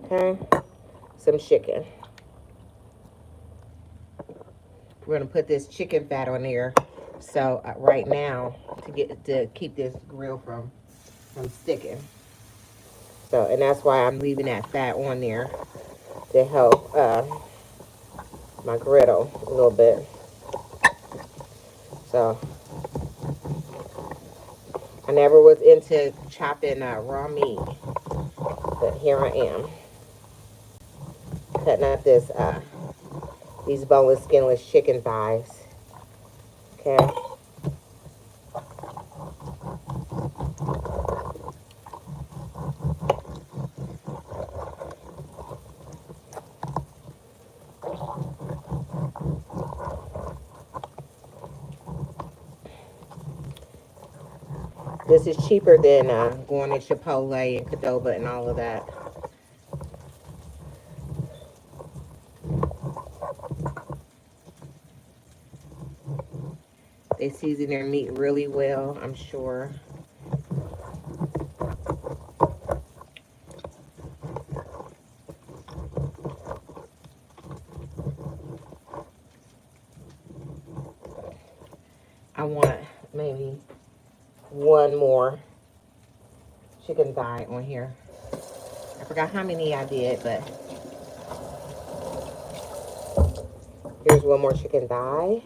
Okay? Some chicken. We're going to put this chicken fat on there. So right now to keep this grill from sticking. So, and that's why I'm leaving that fat on there to help my griddle a little bit. So, I never was into chopping raw meat, but here I am. Cutting up these boneless, skinless chicken thighs. Okay. This is cheaper than going to Chipotle and Qdoba and all of that. They season their meat really well, I'm sure. I want maybe one more chicken thigh on here. I forgot how many I did, but here's one more chicken thigh.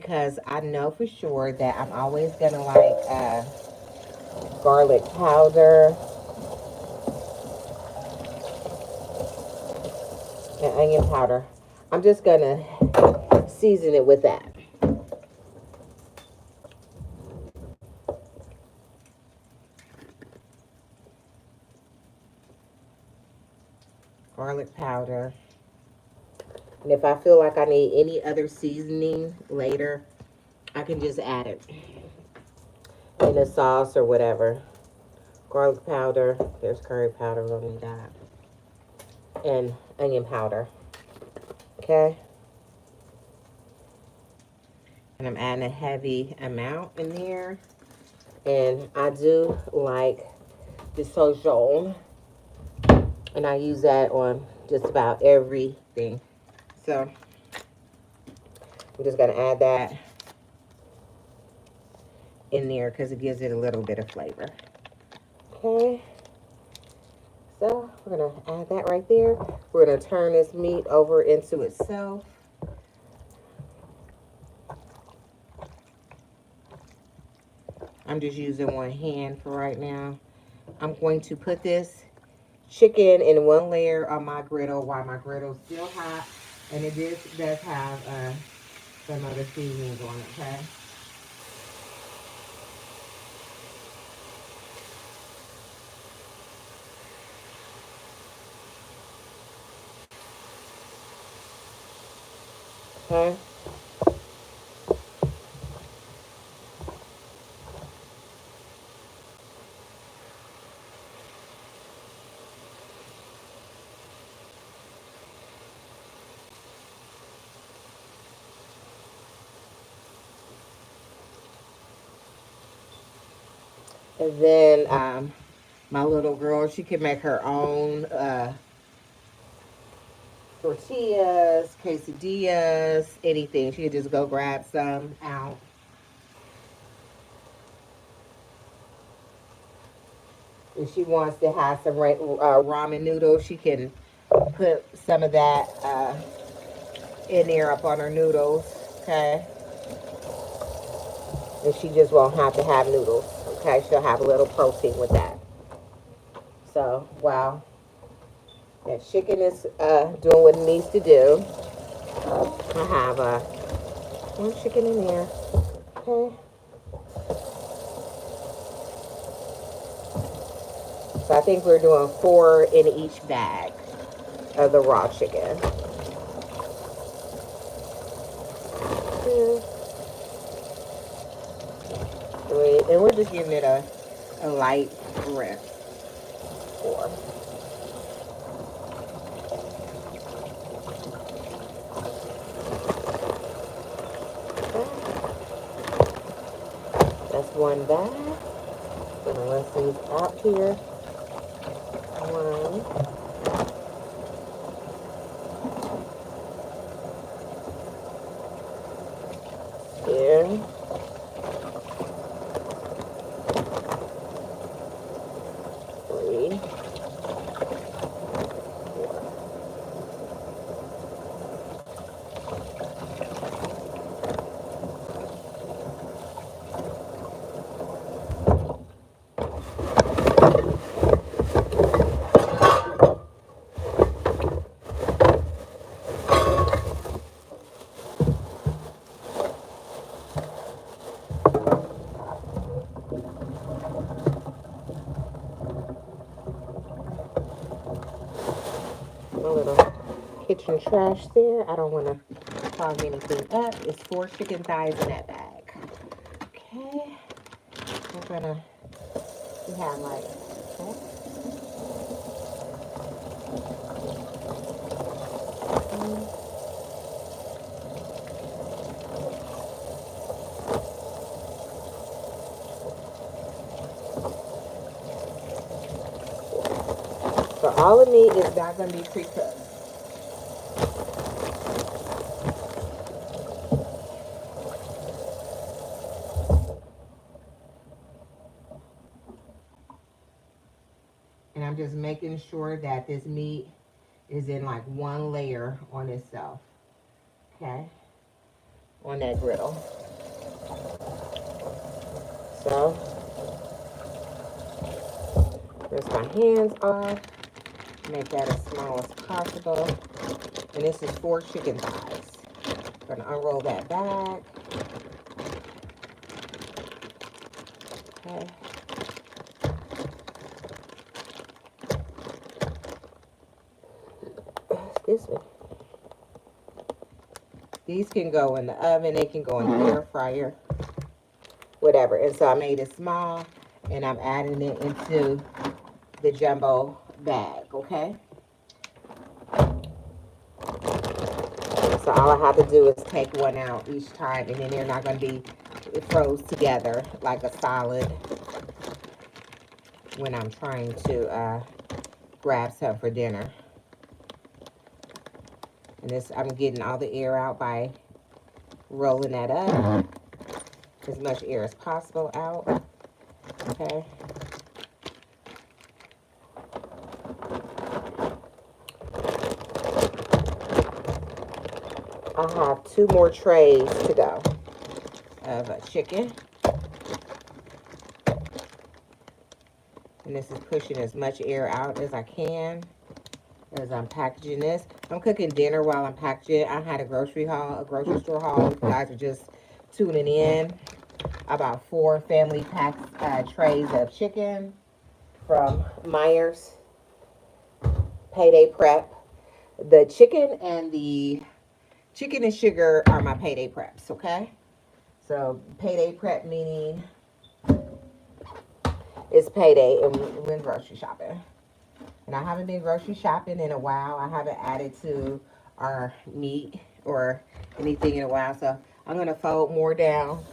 because I know for sure that I'm always gonna like garlic powder and onion powder. I'm just gonna season it with that. Garlic powder. And if I feel like I need any other seasoning later, I can just add it in a sauce or whatever. Garlic powder. There's curry powder. We don't need that. And onion powder. Okay. And I'm adding a heavy amount in there. And I do like the Sojon. And I use that on just about everything. So I'm just going to add that in there because it gives it a little bit of flavor. Okay. So we're going to add that right there. We're going to turn this meat over into itself. I'm just using one hand for right now. I'm going to put this chicken in one layer on my griddle while my griddle's still hot. And it does have some other seasonings on it, okay? Okay. And then my little girl, she can make her own tortillas, quesadillas, anything. She could just go grab some out. If she wants to have some ramen noodles, she can put some of that in there up on her noodles, okay? And she just won't have to have noodles, okay? She'll have a little protein with that. So, wow. That chicken is doing what it needs to do. I have one chicken in there, okay? So I think we're doing 4 in each bag of the raw chicken. 2, 3, and we're just giving it a light rinse. 4. Okay. That's one bag. I'm gonna rinse these out here. 1. Here. 3. 4. A little kitchen trash there. I don't want to clog anything up. It's 4 chicken thighs in that bag. Okay. We're gonna, we have like, okay. So all the meat is not going to be pre-cooked. And I'm just making sure that this meat is in like one layer on itself. Okay. on that griddle. So, rinse my hands off. Make that as small as possible. And this is 4 chicken thighs. I'm going to unroll that bag. Okay. Excuse me. These can go in the oven. They can go in the air fryer. Whatever. And so I made it small. And I'm adding it into the jumbo bag. Okay. So all I have to do is take one out each time. And then they're not going to be froze together like a solid when I'm trying to grab some for dinner. And this, I'm getting all the air out by rolling that up. As much air as possible out. Okay. I have 2 more trays to go of chicken. And this is pushing as much air out as I can as I'm packaging this. I'm cooking dinner while I'm packaging it. I had a grocery store haul. If you guys are just tuning in. About 4 family pack trays of chicken from Myers. Payday prep. The chicken and sugar are my payday preps, okay? So payday prep meaning it's payday and we went grocery shopping. And I haven't been grocery shopping in a while. I haven't added to our meat or anything in a while. So I'm going to fold more down.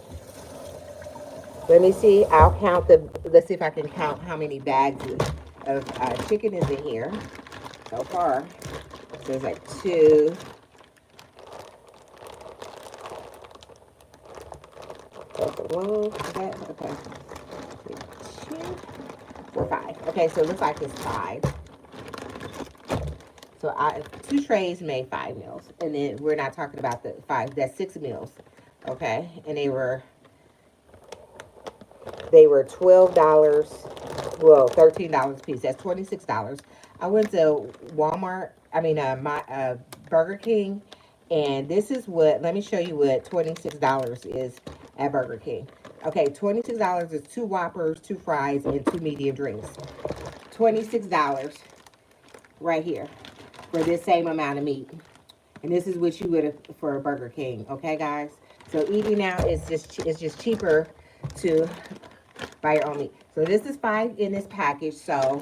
Let me see. I'll count let's see if I can count how many bags of chicken is in here so far. So there's like 2. That's 1. Okay. 2, 4, 5. Okay, so it looks like it's 5. So 2 trays made 5 meals. And then we're not talking about the 5. That's 6 meals. Okay. And they were $12. Well, $13 a piece. That's $26. I went to Walmart. I mean, Burger King. And this is what, let me show you what $26 is at Burger King. Okay, $26 is 2 Whoppers, 2 fries, and 2 medium drinks. $26 right here for this same amount of meat. And this is what you would for a Burger King, okay, guys? So eating out is just cheaper to buy your own meat. So this is 5 in this package, so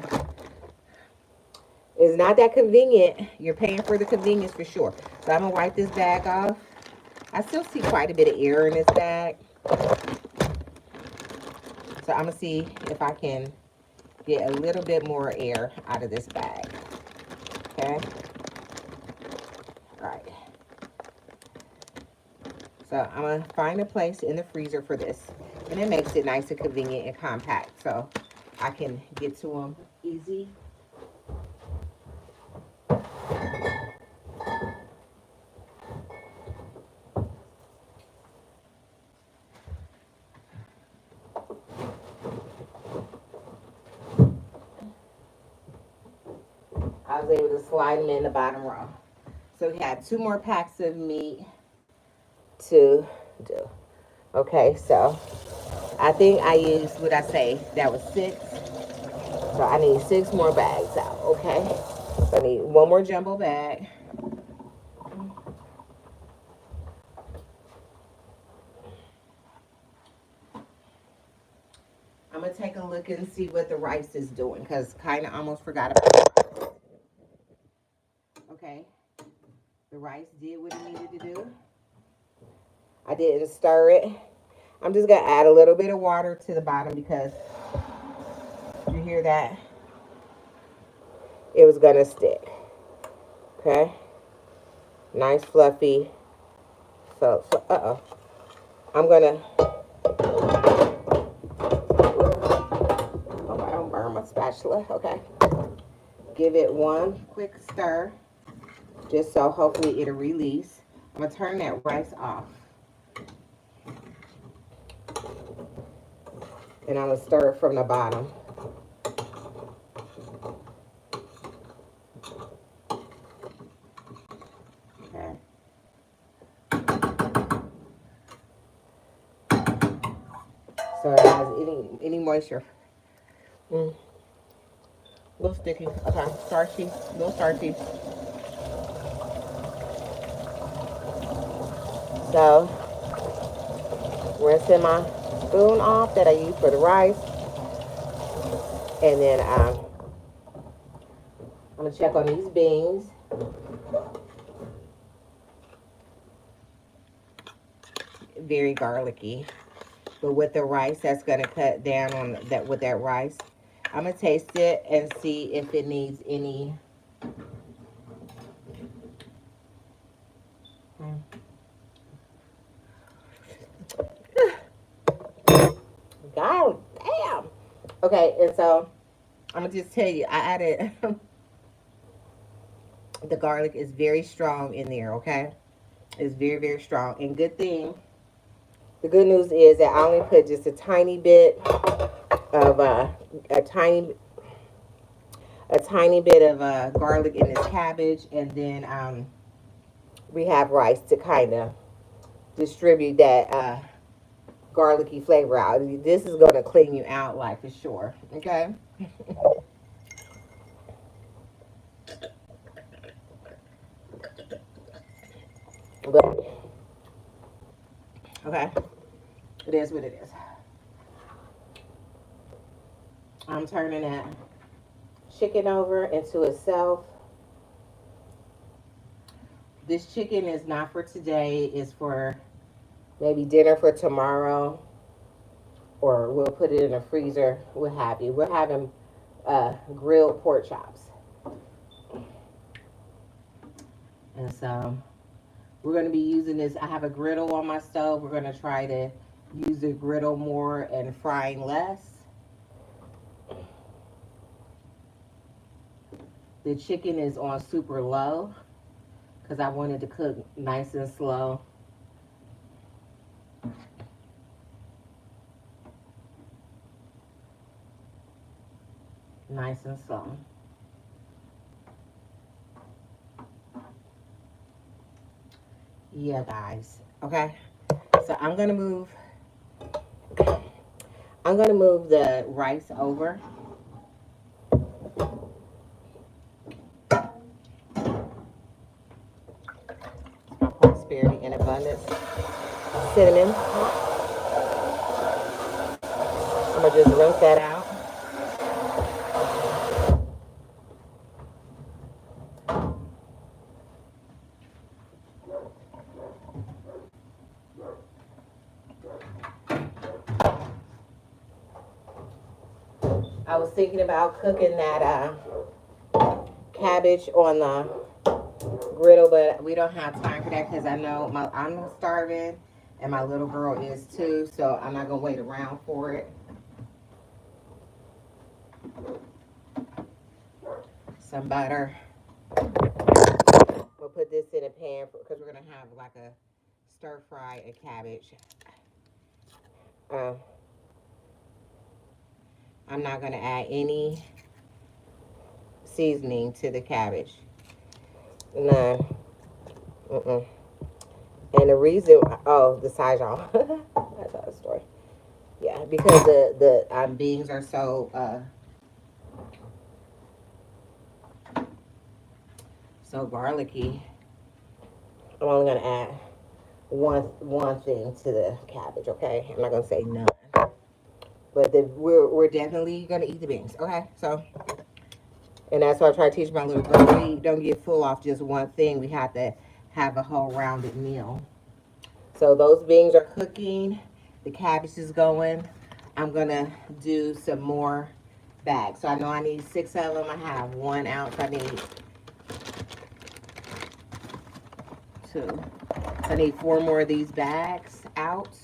it's not that convenient. You're paying for the convenience for sure. So I'm gonna wipe this bag off. I still see quite a bit of air in this bag. So I'm gonna see if I can get a little bit more air out of this bag. Okay. All right. So I'm gonna find a place in the freezer for this. And it makes it nice and convenient and compact. So I can get to them easy. I was able to slide them in the bottom row. So we had 2 more packs of meat to do. Okay, so I think I used, what I say, that was 6. So I need 6 more bags out, okay? So I need 1 more jumbo bag. I'm going to take a look and see what the rice is doing, because kind of almost forgot about the rice. Okay, the rice did what it needed to do. I didn't stir it. I'm just going to add a little bit of water to the bottom because, you hear that? It was going to stick. Okay. Nice fluffy. So uh-oh. I'm going to, oh, I don't burn my spatula. Okay. Give it 1 quick stir, just so hopefully it'll release. I'm going to turn that rice off. And I'm going to stir it from the bottom. Okay. So it has any moisture. A little sticky. Okay, starchy. A little starchy. So, rinsing my spoon off that I use for the rice. And then I'm going to check on these beans. Very garlicky. But with the rice, that's going to cut down on that with that rice. I'm going to taste it and see if it needs any. God damn. Okay, and so I'm going to just tell you, I added the garlic is very strong in there, okay? It's very, very strong. And good thing, the good news is that I only put just a tiny bit of a tiny bit of garlic in this cabbage, and then we have rice to kind of distribute that garlicky flavor out. This is going to clean you out, like, for sure. Okay. But okay, it is what it is. I'm turning that chicken over into itself. This chicken is not for today. It's for maybe dinner for tomorrow, or we'll put it in the freezer. What have you? We're having grilled pork chops, and so we're going to be using this. I have a griddle on my stove. We're going to try to use the griddle more and frying less. The chicken is on super low because I wanted to cook nice and slow. Nice and slow. Yeah, guys. Okay. So I'm going to move the rice over. My prosperity and abundance. Cinnamon. I'm going to just rinse that out. I was thinking about cooking that cabbage on the griddle, but we don't have time for that because I know I'm starving and my little girl is too, so I'm not going to wait around for it. Some butter. We'll put this in a pan because we're going to have like a stir fry of cabbage. I'm not going to add any seasoning to the cabbage. None. And the reason, the size, y'all. That's another story. Yeah, because the beans are so garlicky. I'm only gonna add one thing to the cabbage. Okay, I'm not gonna say none. But we're definitely gonna eat the beans. Okay, so. And that's what I try to teach my little girl. We don't get full off just one thing. We have to have a whole rounded meal. So those beans are cooking. The cabbage is going. I'm going to do some more bags. So I know I need 6 of them. I have 1 ounce. I need 2. I need 4 more of these bags out.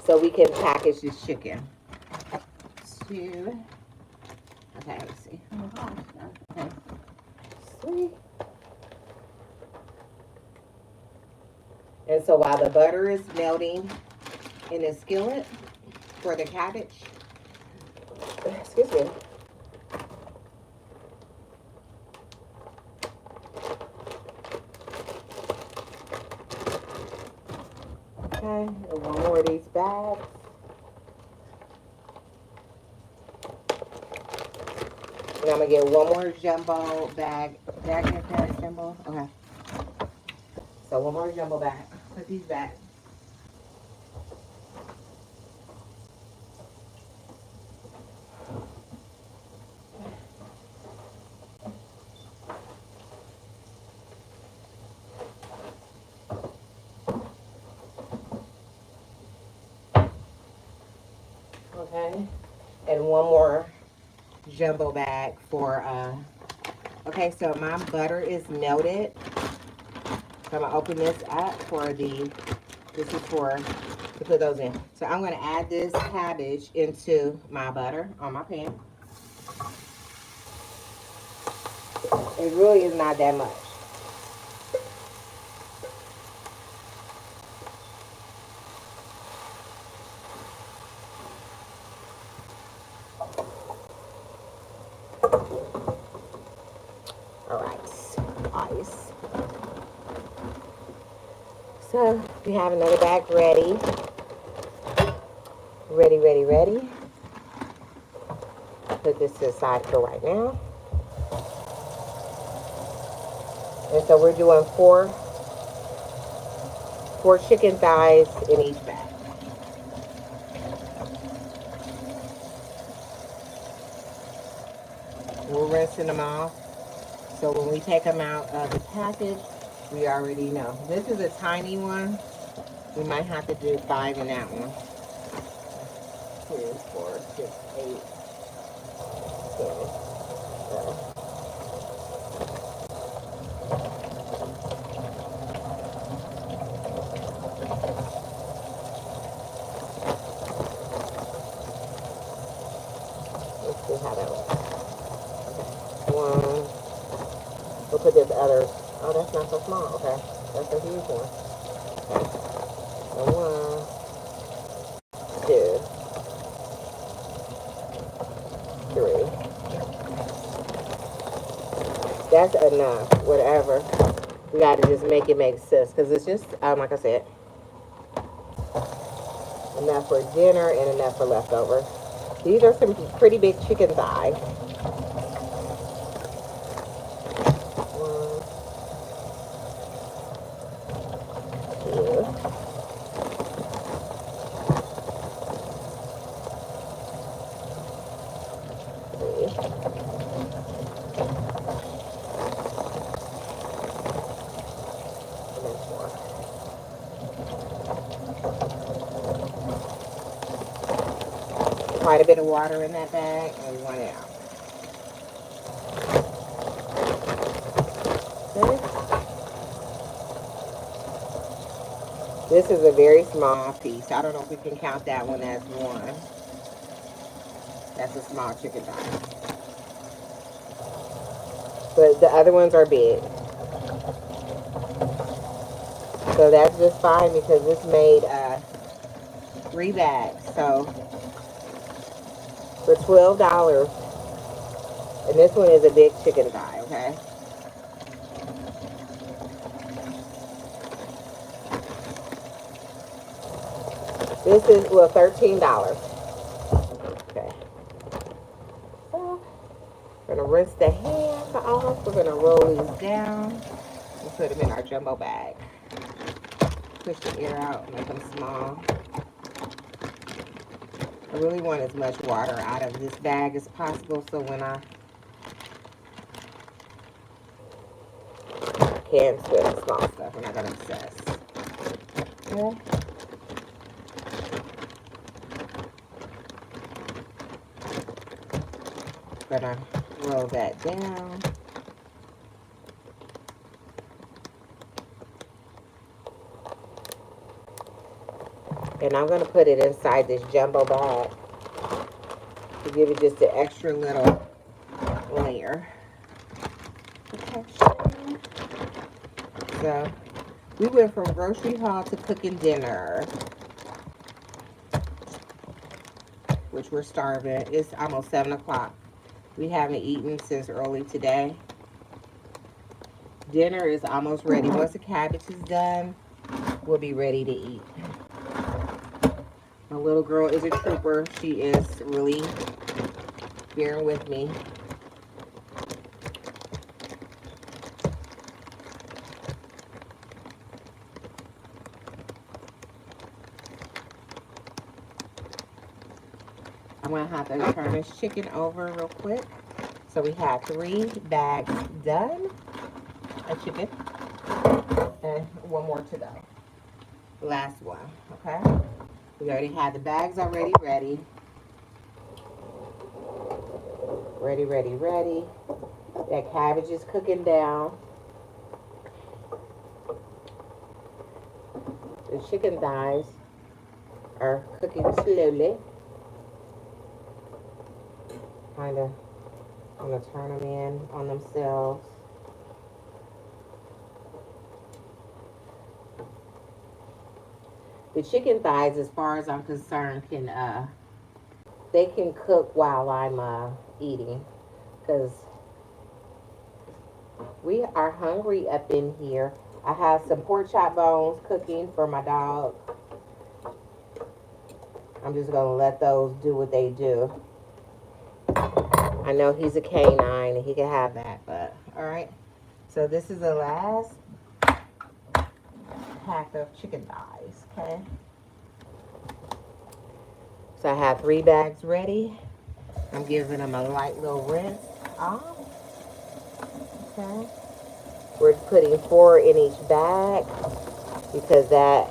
So we can package this chicken. 2. Okay, let's see. Okay. 3. And so while the butter is melting in the skillet for the cabbage, excuse me. Okay, and one more of these bags. And I'm gonna get one more jumbo bag. Did I get that jumbo? Okay. So one more jumbo bag. Put these back. Okay. And one more jumbo bag for okay, so my butter is melted. So I'm gonna open this up for this is for to put those in. So I'm gonna add this cabbage into my butter on my pan. It really is not that much. All right, ice. So we have another bag ready. Ready. Put this to the side for right now. And so we're doing four chicken thighs in each bag. We're rinsing them off. So when we take them out of the package, we already know. This is a tiny one. We might have to do 5 in that one. 2, 4, 6, 8, 10. So. Let's see how that looks. Okay. 1. We'll put this other. Oh, that's not so small. Okay. That's a huge one. Okay. So 1, 2, 3. That's enough. Whatever. We got to just make it make sense. Because it's just, like I said, enough for dinner and enough for leftovers. These are some pretty big chicken thighs. 1, 2. Quite a bit of water in that bag, and we want it out. Okay. This is a very small piece. I don't know if we can count that one as one. That's a small chicken thigh. But the other ones are big. So that's just fine because this made 3 bags. So for $12, and this one is a big chicken thigh, okay? This is, well, $13. Okay. So we're gonna rinse the hands off. We're gonna roll these down and put them in our jumbo bag. Push the air out, make them small. I really want as much water out of this bag as possible, so when I can split the small stuff, we're not gonna obsess. Okay. Gonna roll that down. And I'm gonna put it inside this jumbo bag to give it just an extra little layer protection. So We went from grocery haul to cooking dinner, which we're starving. It's almost 7 o'clock. We haven't eaten since early today. Dinner is almost ready. Once the cabbage is done, we'll be ready to eat. My little girl is a trooper. She is really bearing with me. I'm going to have to turn this chicken over real quick. So we have 3 bags done of chicken and 1 more to go. Last one, okay? We already had the bags already ready. Ready. That cabbage is cooking down. The chicken thighs are cooking slowly. I'm gonna turn them in on themselves. The chicken thighs, as far as I'm concerned, they can cook while I'm eating, because we are hungry up in here. I have some pork chop bones cooking for my dog. I'm just gonna let those do what they do. I know he's a canine and he can have that, but all right. So this is the last pack of chicken thighs, okay? So I have 3 bags ready. I'm giving them a light little rinse off, okay? We're putting 4 in each bag because that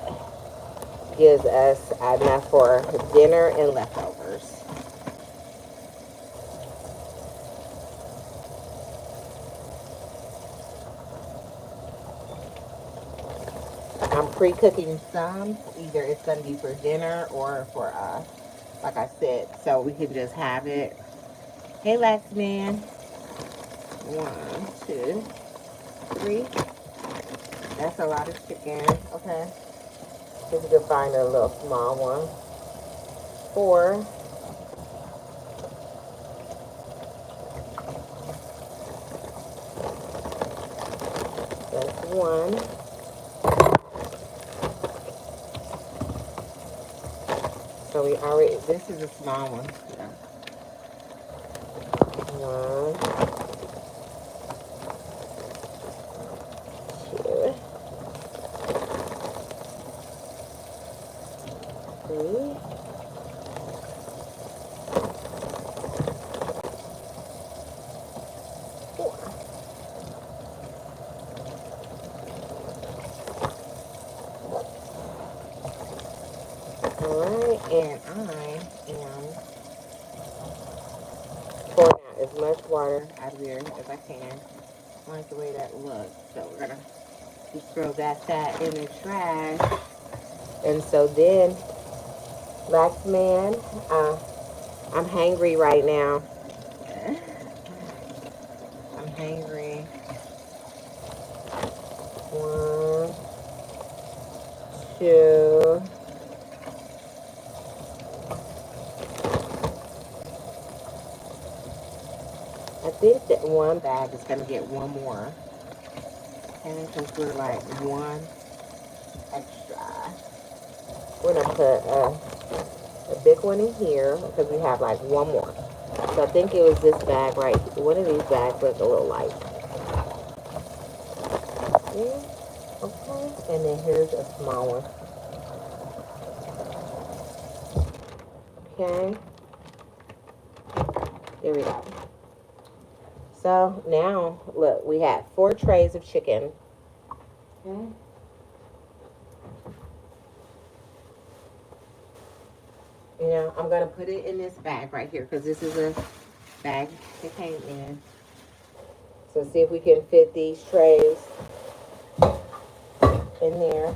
gives us enough for dinner and leftovers. I'm pre-cooking some. Either it's going to be for dinner or for, like I said, so we can just have it. Hey, Lax Man. 1, 2, 3. That's a lot of chicken. Okay. See if we can find a little small one. 4. That's 1. So we already, this is a small one. Yeah. 1, 2, 3. 4. Alright, and I am pouring out as much water out of here as I can. I like the way that looks. So we're gonna just throw that fat in the trash. And so then, Lax Man, I'm hangry right now. I'm hangry. 1, 2. I think that 1 bag is going to get 1 more. Okay, because we're like 1 extra. We're going to put a big one in here because we have like 1 more. So I think it was this bag right here. One of these bags was a little light. Okay, and then here's a small one. Okay, there we go. So now, look, we have 4 trays of chicken. Okay. You know, I'm going to put it in this bag right here because this is a bag that came in. So see if we can fit these trays in there.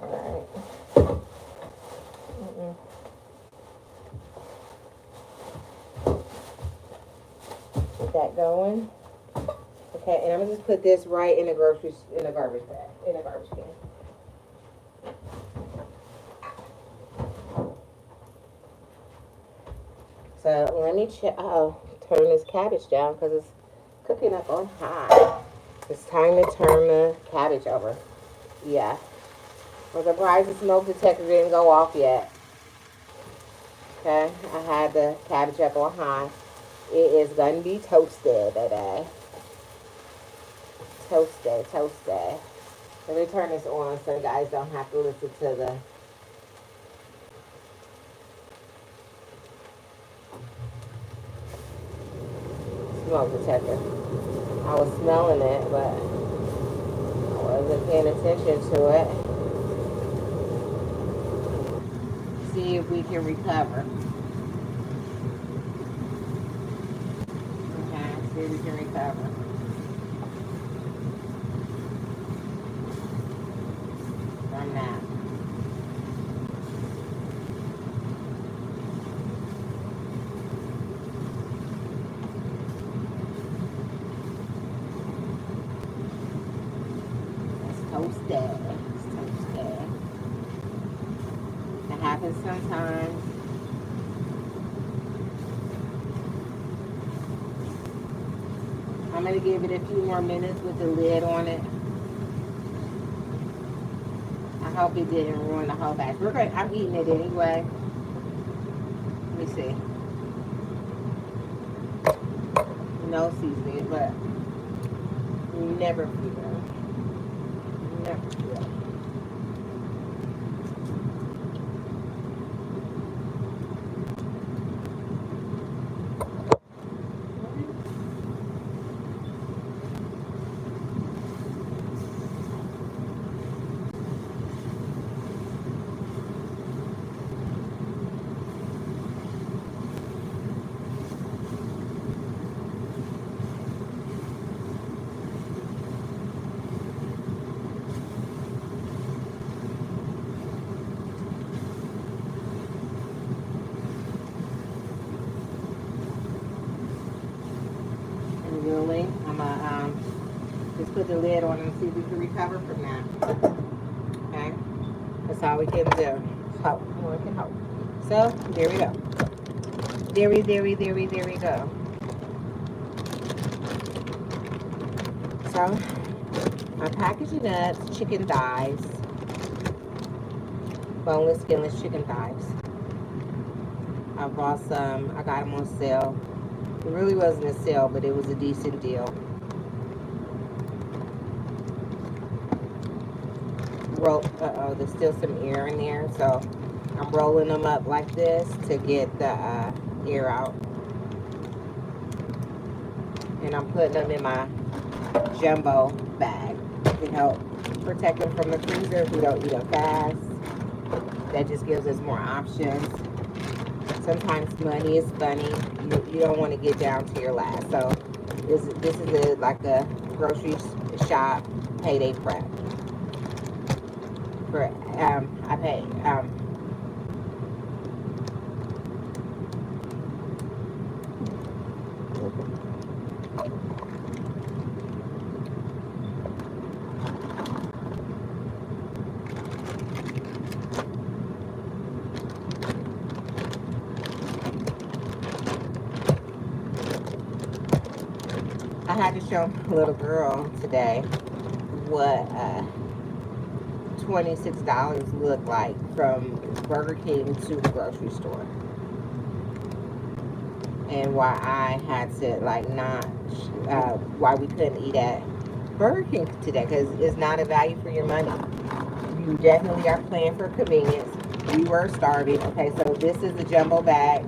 All right. Get that going. Okay, and I'm gonna just put this right in the garbage bag, in the garbage can. So let me check. Turn this cabbage down because it's cooking up on high. It's time to turn the cabbage over. Yeah. I'm surprised the smoke detector didn't go off yet. Okay, I had the cabbage up on high. It is going to be toasted today. Toasted, toasted. Let me turn this on so you guys don't have to listen to the smoke detector. I was smelling it, but I wasn't paying attention to it. See if we can recover. Okay, see if we can recover. From that. It's toasted. It's toasted. It happens sometimes. I'm going to give it a few more minutes with the lid on it. I hope it didn't ruin the whole batch. I'm eating it anyway. Let me see. No seasoning, but never fear. Never fear. Really, I'm gonna just put the lid on and see if we can recover from that. Okay, that's all we can do. Hope, we can hope. So there we go. There we go. So I'm packaging up chicken thighs, boneless, skinless chicken thighs. I bought some. I got them on sale. It really wasn't a sale, but it was a decent deal. There's still some air in there, so I'm rolling them up like this to get the air out. And I'm putting them in my jumbo bag to help protect them from the freezer if we don't eat them fast. That just gives us more options. Sometimes money is funny. You don't want to get down to your last. So this is like a grocery shop payday prep. For I pay I had to show a little girl today what $26 looked like from Burger King to the grocery store, and why I had to why we couldn't eat at Burger King today, because it's not a value for your money. You definitely are playing for convenience. We were starving. Okay, so this is a jumbo bag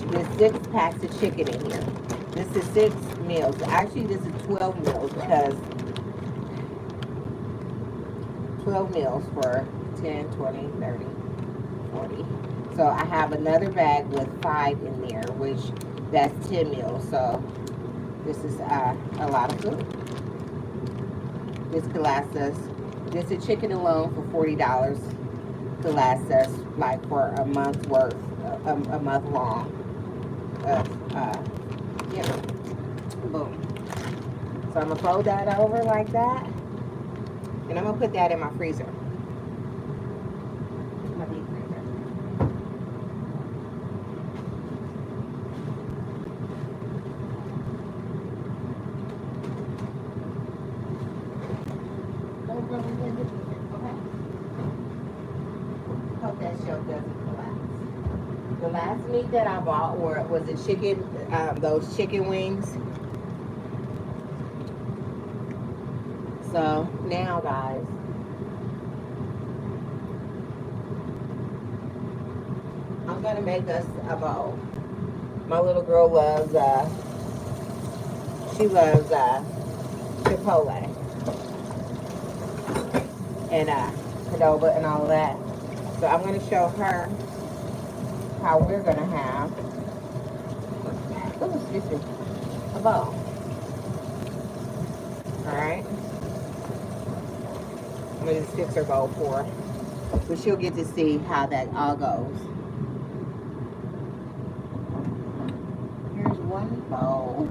with 6 packs of chicken in here. This is 6 meals. Actually, this is 12 meals because 12 meals for 10, 20, 30, 40. So I have another bag with 5 in there, which that's 10 meals. So this is a lot of food. This could last us, just a chicken alone for $40 could last us like for a month's worth, a month long of, yeah, boom. So I'm gonna fold that over like that, and I'm gonna put that in my freezer. My deep freezer. Don't really in the freezer, okay? Hope that shell doesn't collapse. The last meat that I bought was the chicken, those chicken wings. So now, guys, I'm gonna make us a bowl. My little girl loves, she loves Chipotle and Qdoba and all of that. So I'm gonna show her how we're gonna have, oh, excuse me, a bowl. All right. I'm gonna just fix her bowl for her, but she'll get to see how that all goes. Here's one bowl,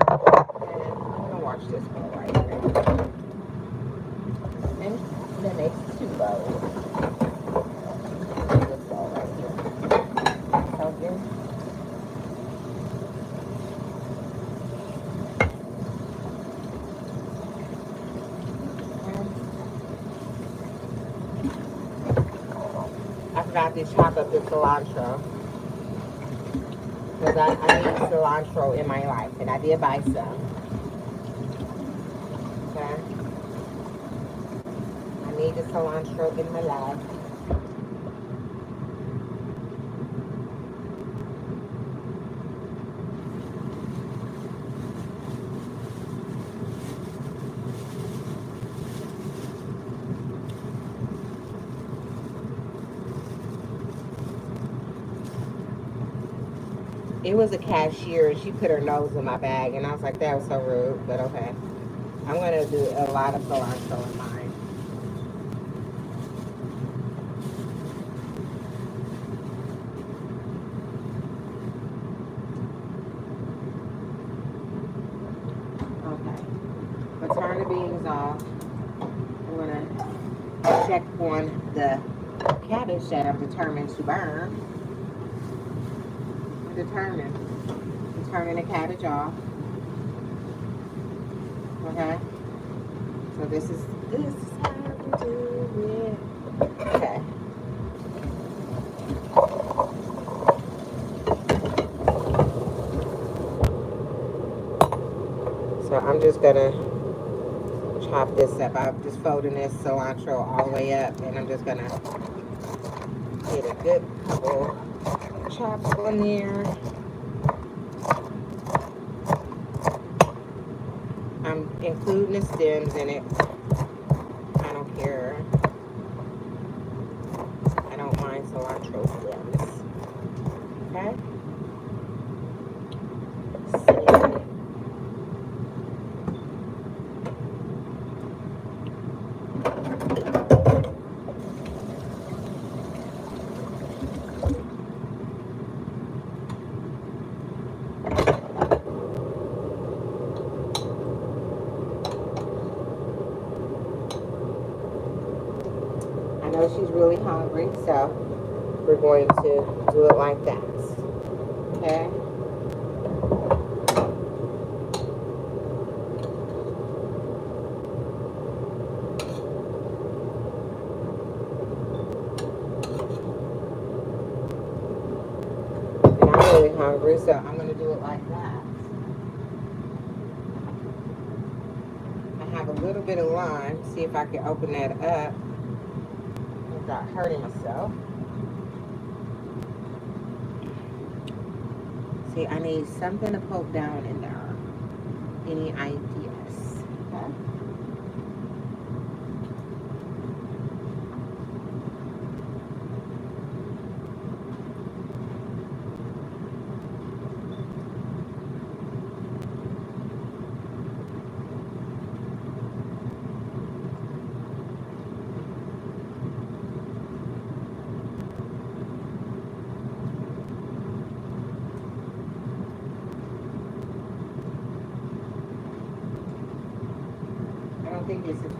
and I'm gonna wash this bowl right here. And that makes two bowls. This bowl right here. So good. I forgot to chop up the cilantro, because I need cilantro in my life, and I did buy some. Okay? I need the cilantro in my life. It was a cashier, and she put her nose in my bag, and I was like, that was so rude, but okay. I'm going to do a lot of cilantro in mine. Okay. I'm going to turn the beans off. I'm going to check on the cabbage that I'm determined to burn. I'm turning the cabbage off. Okay. So this is how we do it. Okay. So I'm just gonna chop this up. I'm just folding this cilantro all the way up, and I'm just gonna get a good couple chops on there. I'm including the stems in it. I don't care. I don't mind cilantro stems. Okay? See. I know she's really hungry, so we're going to do it like that. Okay? And I'm really hungry, so I'm going to do it like that. I have a little bit of lime. See if I can open that up without hurting myself. See, I need something to poke down in there. Any ideas? Okay.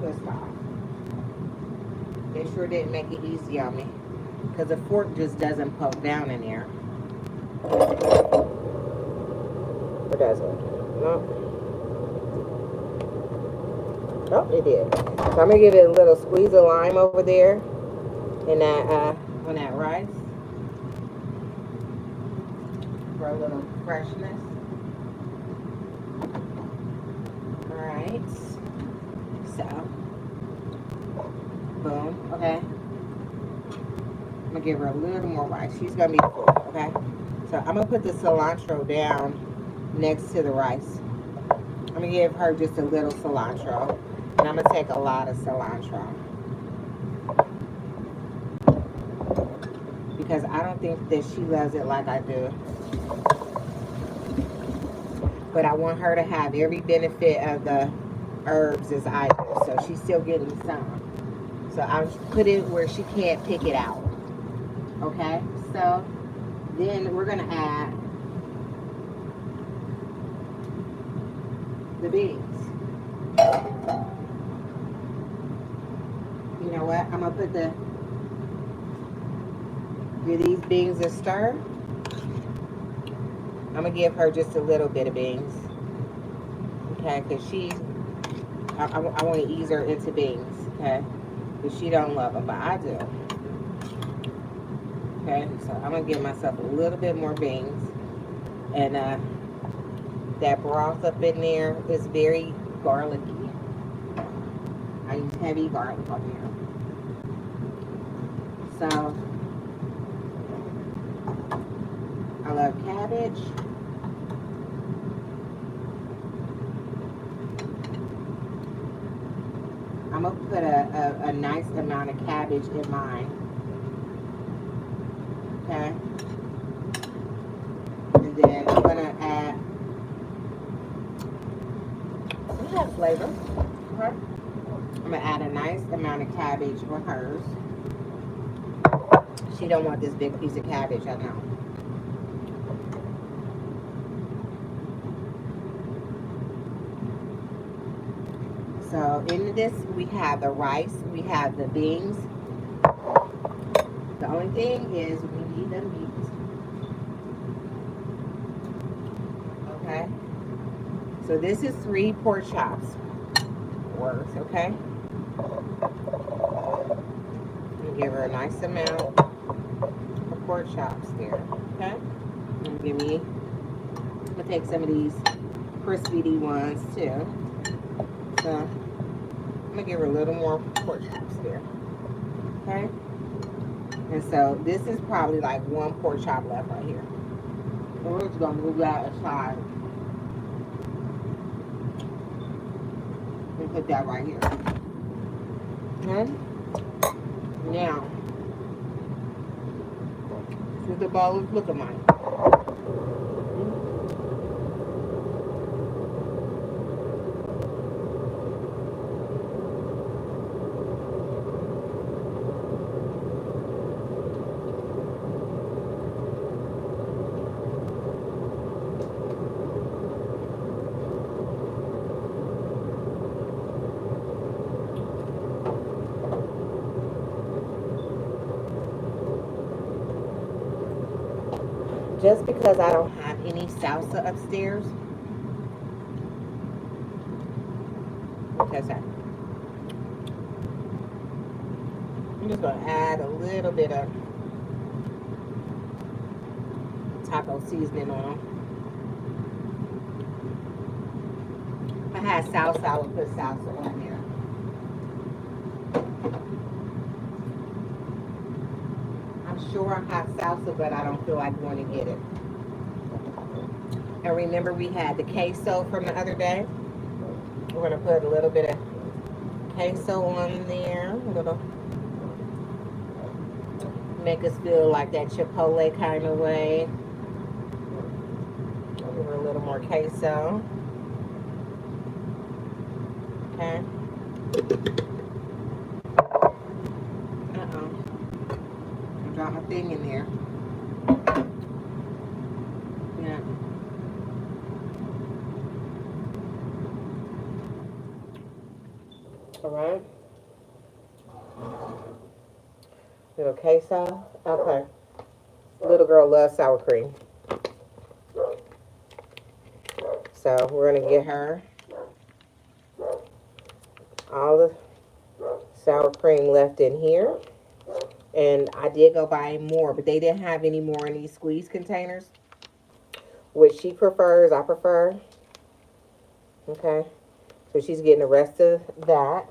twist off. They sure didn't make it easy on me, because the fork just doesn't poke down in there. Or does it? No. Oh, it did. So I'm gonna give it a little squeeze of lime over there in that on that rice for a little freshness. All right. So, boom. Okay. I'm gonna give her a little more rice. She's gonna be full. Okay. So I'm gonna put the cilantro down next to the rice. I'm gonna give her just a little cilantro, and I'm gonna take a lot of cilantro because I don't think that she loves it like I do. But I want her to have every benefit of the herbs as I do, so she's still getting some. So I'll put it where she can't pick it out. Okay, so then we're gonna add the beans. You know what? I'm gonna put give these beans a stir. I'm gonna give her just a little bit of beans. Okay, because I want to ease her into beans. Okay, because she don't love them, but I do. Okay, so I'm gonna give myself a little bit more beans, and that broth up in there is very garlicky. I use heavy garlic on there. So I love cabbage. I'm gonna put a nice amount of cabbage in mine. Okay. And then I'm gonna add, we have flavor. Okay. I'm gonna add a nice amount of cabbage for hers. She don't want this big piece of cabbage, I know. So in this, we have the rice, we have the beans. The only thing is we need the meat. Okay. So this is 3 pork chops worth, okay? And give her a nice amount of pork chops there, okay? And I'm gonna take some of these crispy ones too. So I'm gonna give her a little more pork chops there, okay? And so this is probably like 1 pork chop left right here. So we're just gonna move that aside and put that right here. Okay? Now, this is what the bowl is looking like. Just because I don't have any salsa upstairs, because I'm just going to add a little bit of taco seasoning on them. If I had salsa, I would put salsa on there. I'm sure I have salsa, but I don't feel like going to get it. And remember, we had the queso from the other day. We're going to put a little bit of queso on there. A little, make us feel like that Chipotle kind of way. Give her a little more queso. Okay. Drop my thing in there. Yeah. All right. Little queso. Okay. Little girl loves sour cream. So we're going to get her all the sour cream left in here. And I did go buy more, but they didn't have any more in these squeeze containers, which she prefers. I prefer. Okay. So she's getting the rest of that.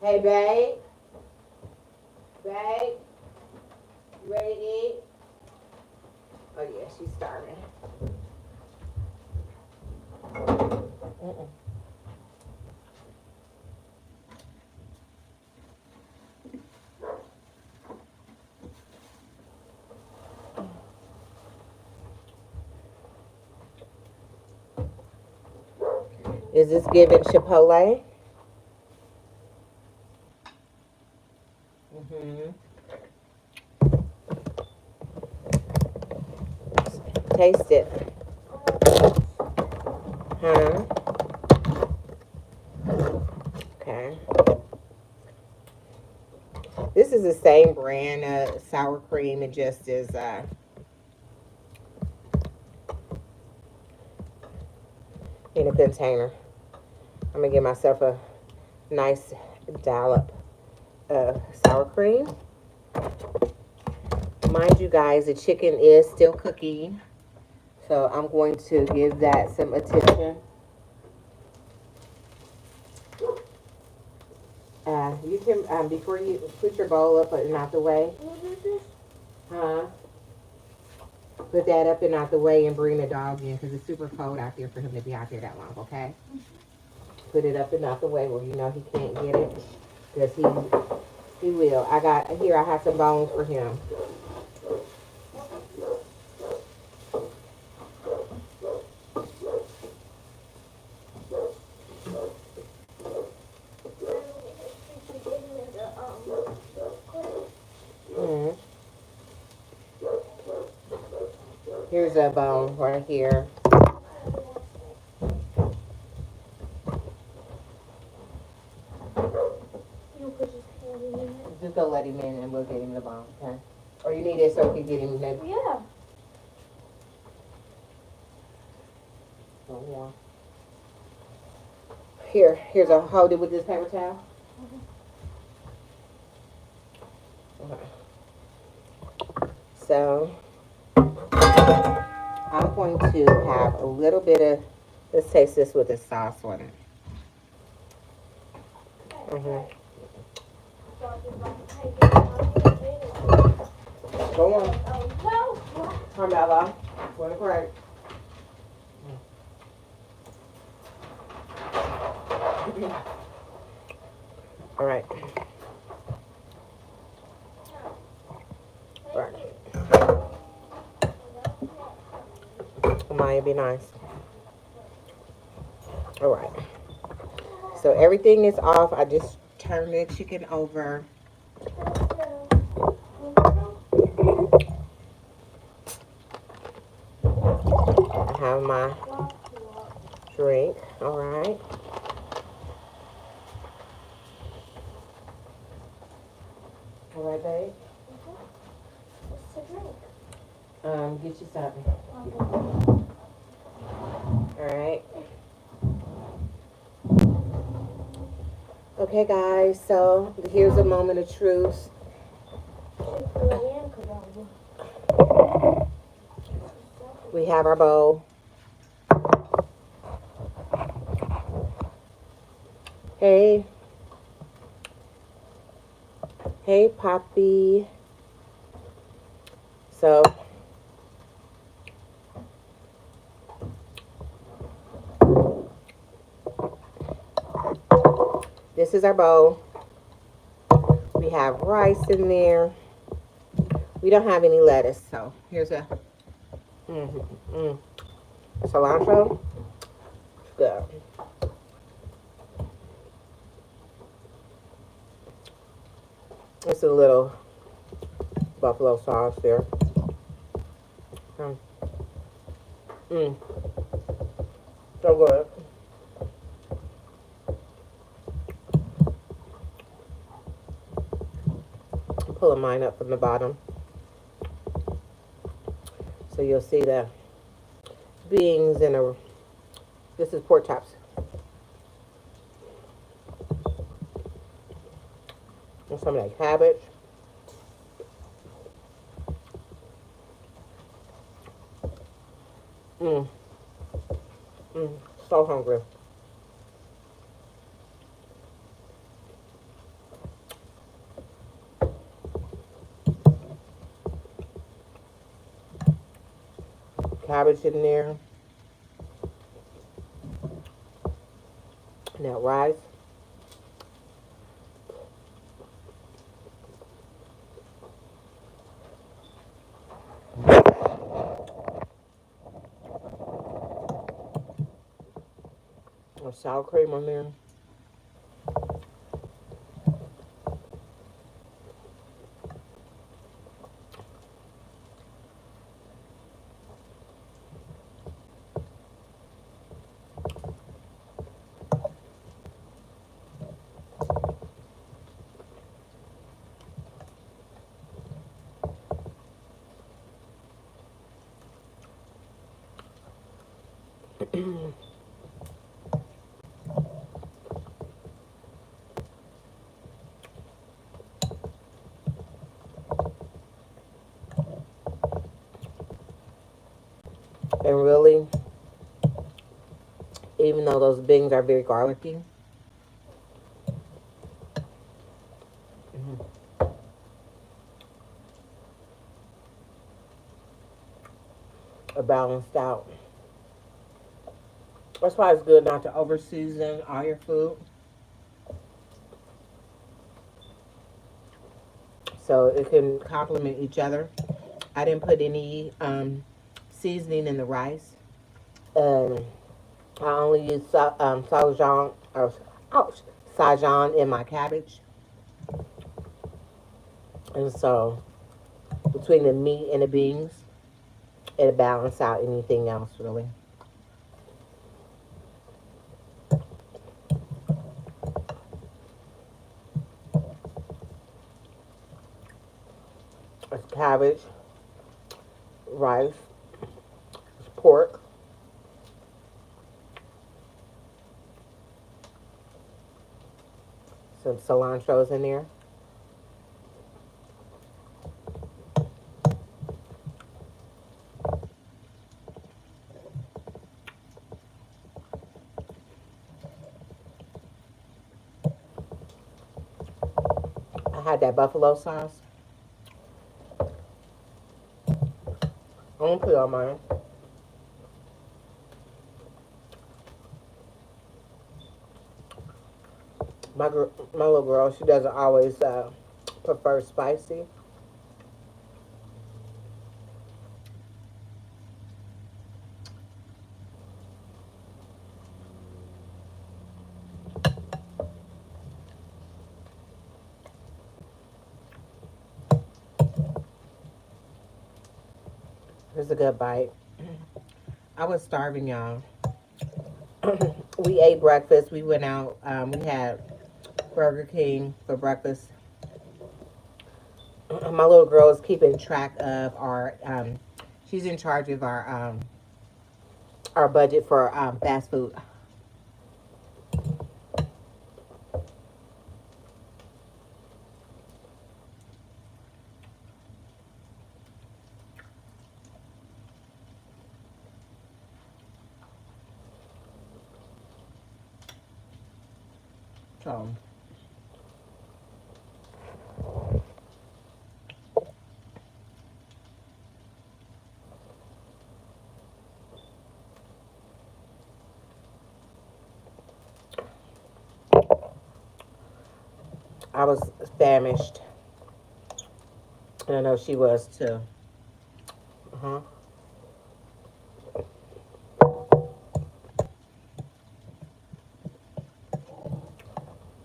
Hey, babe. Babe. You ready to eat? Oh, yeah, she's starving. Mm-mm. Is this giving Chipotle? Mm-hmm. Taste it. Huh? Okay. This is the same brand of sour cream. It just is in a container. I'm going to give myself a nice dollop of sour cream. Mind you guys, the chicken is still cooking. So I'm going to give that some attention. You can, before you put your bowl up and out the way. Huh? Put that up and out the way and bring the dog in because it's super cold out there for him to be out there that long, okay? Put it up and out the way where you know he can't get it. Because he will. I have some bones for him. Mm. Here's a bone right here. Just go let him in and we'll get him the bone, okay? Or you need it so we can get him the... Yeah. Oh, yeah. Here's a hold it with this paper towel. Okay. So I'm going to have a little bit of, let's taste this with the sauce on it. Mm-hmm. Go on. Carmela, for the break. All right. All right. Maya, be nice. All right. So everything is off. I just turned the chicken over. I have my drink. All right. All right, babe. What's the drink? Get you something. All right. Okay, guys. So here's a moment of truth. We have our bowl. Hey. Hey, Poppy. So, this is our bowl. We have rice in there. We don't have any lettuce, so here's a cilantro. Good. It's a little buffalo sauce there. So good. I'm pulling mine up from the bottom. So you'll see the beans and a, this is pork chops. And some of that cabbage. Mmm, so hungry. Cabbage in there. And that rice. And sour cream on there. And really, even though those beans are very garlicky, are balanced out. That's why it's good not to over season all your food. So it can complement each other. I didn't put any seasoning in the rice. Um, I only use Saigon or ouch, Saigon in my cabbage, and so between the meat and the beans, it balances out anything else really. It's cabbage, rice, it's pork, some cilantro's in there. I had that buffalo sauce. I'm gonna put it on mine. My little girl, she doesn't always prefer spicy. Here's a good bite. I was starving, y'all. We ate breakfast. We went out. We had Burger King for breakfast. My little girl is keeping track of our. She's in charge of our budget for fast food. So I was famished, and I know she was too. Uh-huh.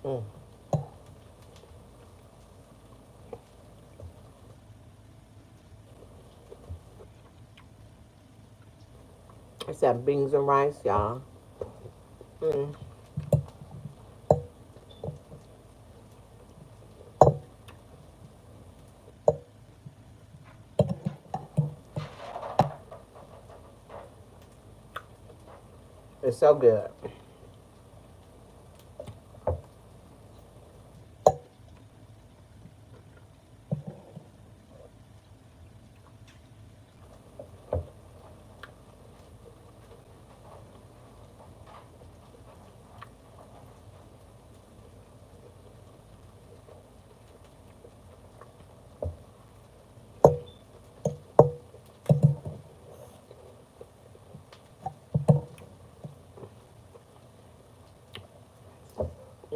Mm. It's that beans and rice, y'all. Mm. It's so good.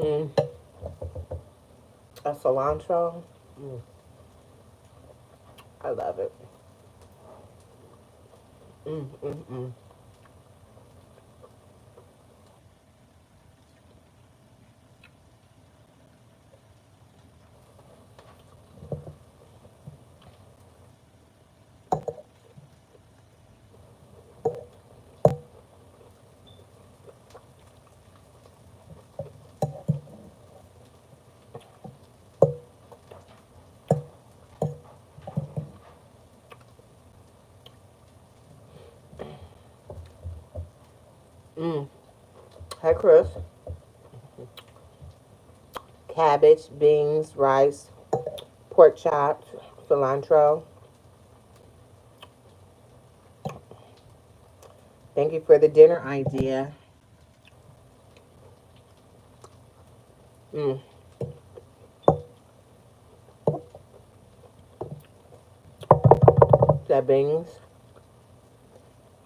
Mm. A cilantro. Mm. I love it. Mm, mm, mm. Mm. Hey, Chris. Cabbage, beans, rice, pork chops, cilantro. Thank you for the dinner idea. Mm. That beans.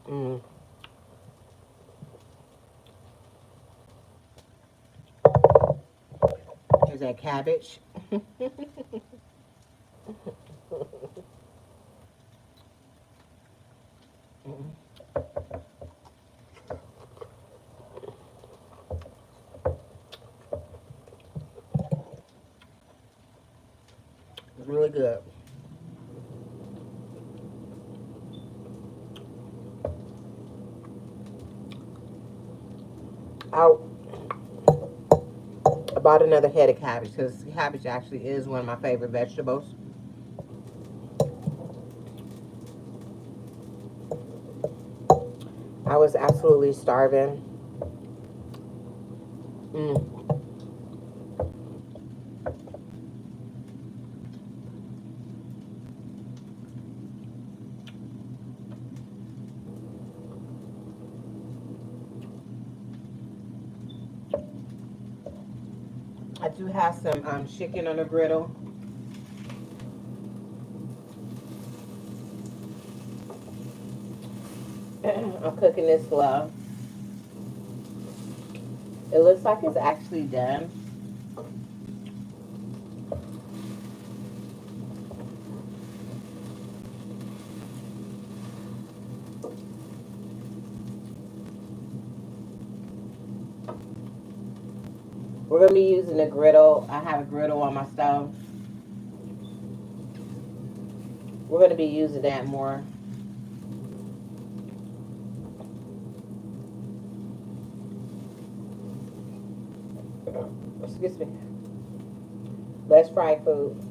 Mm. Is that cabbage? Mm. It's really good. I bought another head of cabbage because cabbage actually is one of my favorite vegetables. I was absolutely starving. Mm. I do have some chicken on the griddle. I'm cooking this slow. It looks like it's actually done. We're gonna be using a griddle. I have a griddle on my stove. We're gonna be using that more. Excuse me. Less fried food.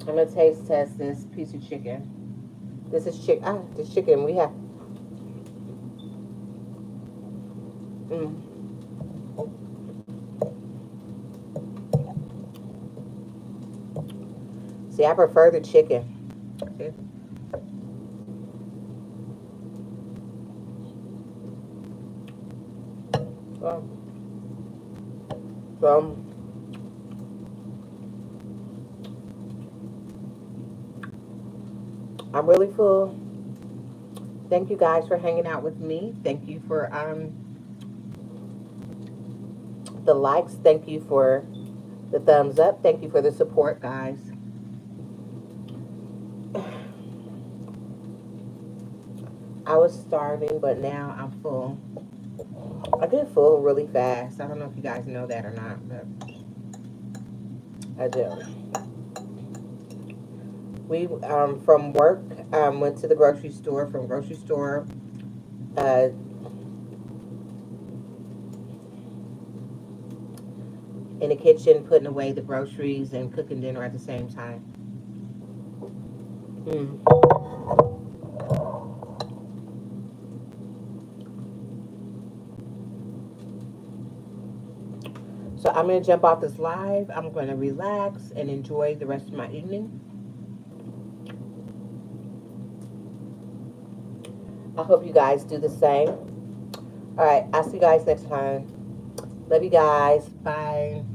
I'm gonna taste test this piece of chicken. This is chicken. This chicken we have. Mm. See, I prefer the chicken. See? So, so I'm really full. Thank you guys for hanging out with me. Thank you for the likes. Thank you for the thumbs up. Thank you for the support, guys. I was starving, but now I'm full. I get full really fast. I don't know if you guys know that or not, but I do. We from work went to the grocery store. From grocery store, uh, in the kitchen, putting away the groceries and cooking dinner at the same time. Mm. So I'm gonna jump off this live. I'm gonna relax and enjoy the rest of my evening. I hope you guys do the same. All right, I'll see you guys next time. Love you guys. Bye.